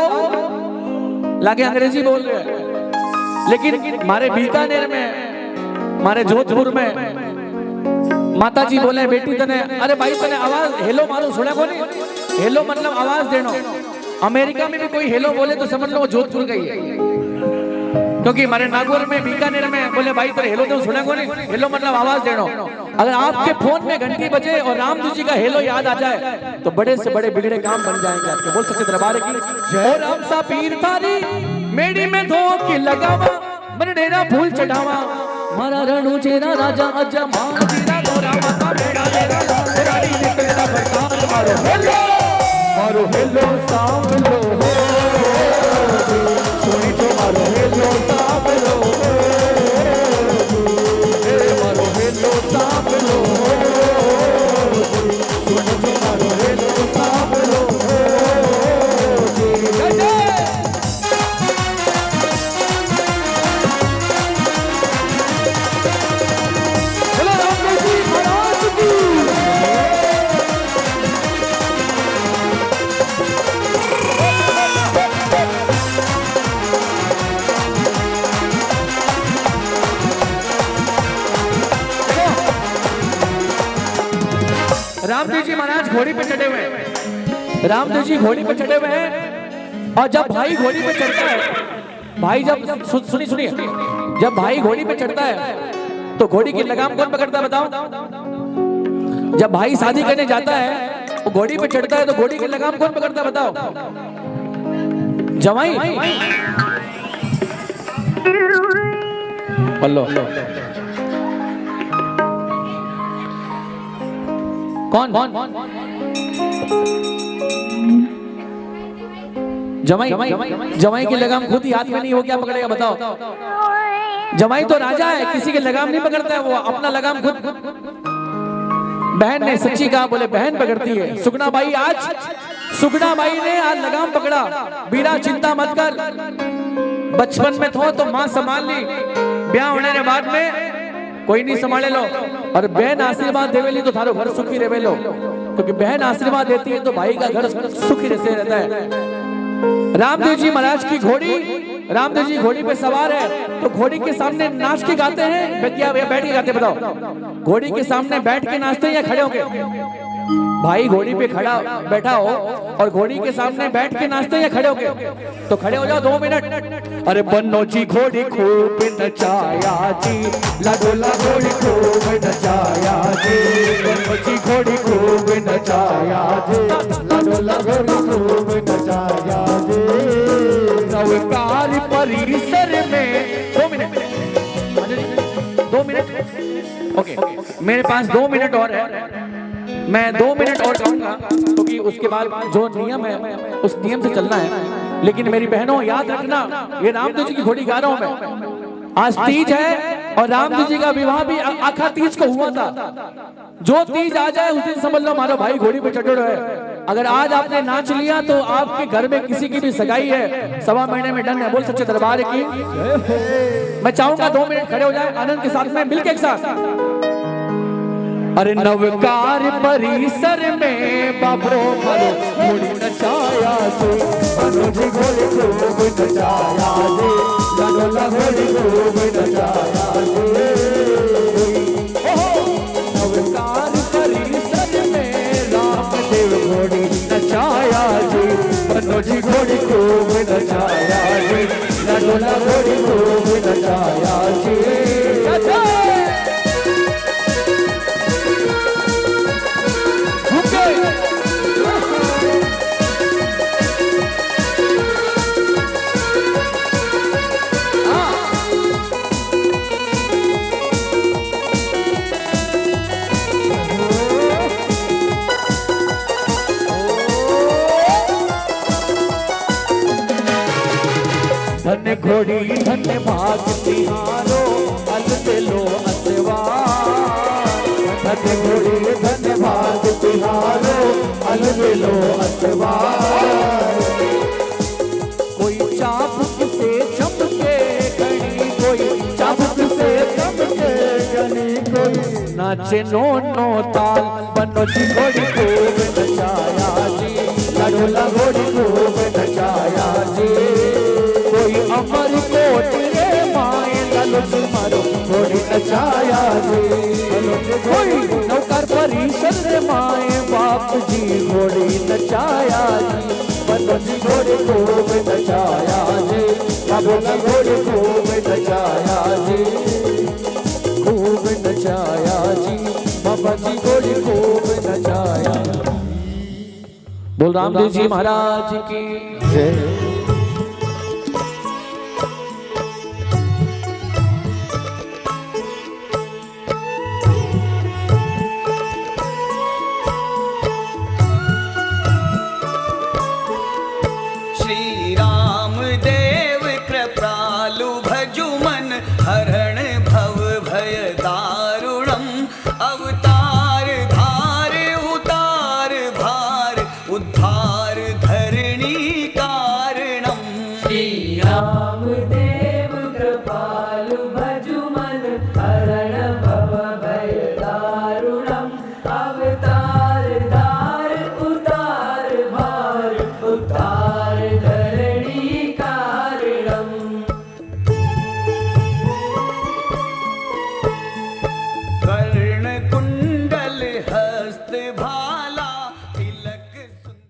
लागे अंग्रेजी बोल रहे हैं, लेकिन हमारे बीकानेर में हमारे जोधपुर में माता जी बोले बेटी तने अरे भाई तने आवाज हेलो मारो सुना को नहीं हेलो मतलब आवाज देनो। अमेरिका में भी कोई हेलो बोले तो समझ लो वो जोधपुर गई है, क्योंकि हमारे नागौर में बीकानेर में बोले भाई तेरे हेलो तो सुना को नहीं हेलो मतलब आवाज देनो। अगर आपके फोन में घंटी बजे और रामदू जी का हेलो याद आ जाए तो बड़े से बड़े बिगड़े काम बन जाएंगे आपके। बोल सकते दरबार की जय राम सा पीर तारी मेड़ी में धो के लगावा मन डेरा फूल चढ़ावा मारा रणु चेरा राजा अजा मां तेरा दोरा माता मेरा तेरा रानी ने तेरा बरसात मारो हेलो सांभलो सोनी जो मारो हेलो सांभलो मारो हेलो सांभलो सोनी जो मारो हेलो सांभलो रामदेव जी महाराज घोड़ी पे चढ़े हुए हैं। रामदेव जी घोड़ी पे चढ़े हुए हैं और जब भाई घोड़ी पे चढ़ता है भाई जब सुनिए जब भाई घोड़ी पे चढ़ता है तो घोड़ी की लगाम कौन पकड़ता है बताओ? जब भाई शादी करने जाता है वो घोड़ी पे चढ़ता है तो घोड़ी की लगाम कौन पकड़ता है बताओ? जवाई पल्लो कौन जमाई की लगाम खुद ही हाथ में नहीं हो क्या पकड़ेगा बताओ? जमाई तो राजा है, किसी की लगाम नहीं पकड़ता है, वो अपना लगाम खुद। बहन ने सच्ची कहा, बोले बहन पकड़ती है। सुगना बाई ने आज लगाम पकड़ा। बीरा चिंता मत कर, बचपन में थो तो माँ संभाल ली, ब्याह होने के बाद में कोई नहीं संभाले लो। और बहन आशीर्वाद देवेली तो थारो घर सुखी रहे लो, क्योंकि बहन आशीर्वाद देती है तो भाई का घर सुखी से रहता है। रामदेव जी महाराज की घोड़ी, रामदेव जी घोड़ी पे सवार है तो घोड़ी के सामने नाच के गाते हैं या बैठ के गाते बताओ? घोड़ी के सामने बैठ के नाचते हैं या खड़े होके? भाई घोड़ी पे खड़ा बैठा हो और घोड़ी के सामने बैठ के नाचते हैं या खड़े होके? तो खड़े हो जाओ 2 मिनट। अरे बन्नो जी घोड़ी खूब नचाया जी, लाडोला घोड़ी खूब नचाया जी, बन्नो जी घोड़ी खूब नचाया जी, लाडोला घोड़ी खूब नचाया जी। नवकार परिसर में 2 मिनट, 2 मिनट ओके, मेरे पास 2 मिनट और है, मैं 2 मिनट और कहूंगा क्योंकि उसके बाद जो नियम है उस नियम से चलना है। लेकिन मेरी बहनों याद रखना, ये रामदेव जी की घोड़ी गा रहा हूं मैं। आज तीज है और रामदेव जी का विवाह भी आखा तीज को हुआ था। जो तीज आ जाए उस दिन समझ लो हमारा भाई घोड़ी पे चढ़ रहा है। अगर आज आपने नाच लिया तो आपके घर में किसी की भी सगाई है, 1.25 महीने में डन है। बोल सच्चे दरबार की। मैं चाहूंगा 2 मिनट खड़े हो जाए आनंद के साथ में, मिलके एक साथ। अरे नवकार परिसर में बाबो मारो घोड़ी नचाया से, मनोज घोड़ी खूब नचाया से, गनोला घोड़ी खूब नचाया से। नवकार परिसर में रामदेव घोड़ी नचाया जी, मनोज घोड़ी खूब नचाया जी, गनोला घोड़ी खूब नचाया जी। धन्य घोड़ी धन्य भाग तिहारो, अल दिलो असवार। धन्य घोड़ी धन्य भाग तिहारो, अल दिलो असवार। कोई चाबुक से चमके घड़ी, कोई चाबुक से चमके गनी कोई नाचे नो ताल। मनोज घोड़ी खूब नचाया जी, गनोला घोड़ी खूब नचाया जी। कोई अमर कोट रे माए ललुच मारो घोड़ी नचाया जी। कोई नौकर परिषद रे माए बाप जी घोड़ी नचाया जी। मनोज घोड़ी खूब नचाया जी, गनोला घोड़ी खूब नचाया जी, खूब नचाया जी। बाबा जी घोड़ी खूब नचाया। बोल रामदेव जी महाराज की जय। श्री राम देव कृपालु भजु मन, हरण भव भय दारुणम। अवतार धार उतार भार, उद्धार धरणी कारणम। श्री राम देव कृपालु भजु मन, हरण भव भय दारुणम। अवतार धार उतार भार, उद्धार धरणी कारणम। कर्ण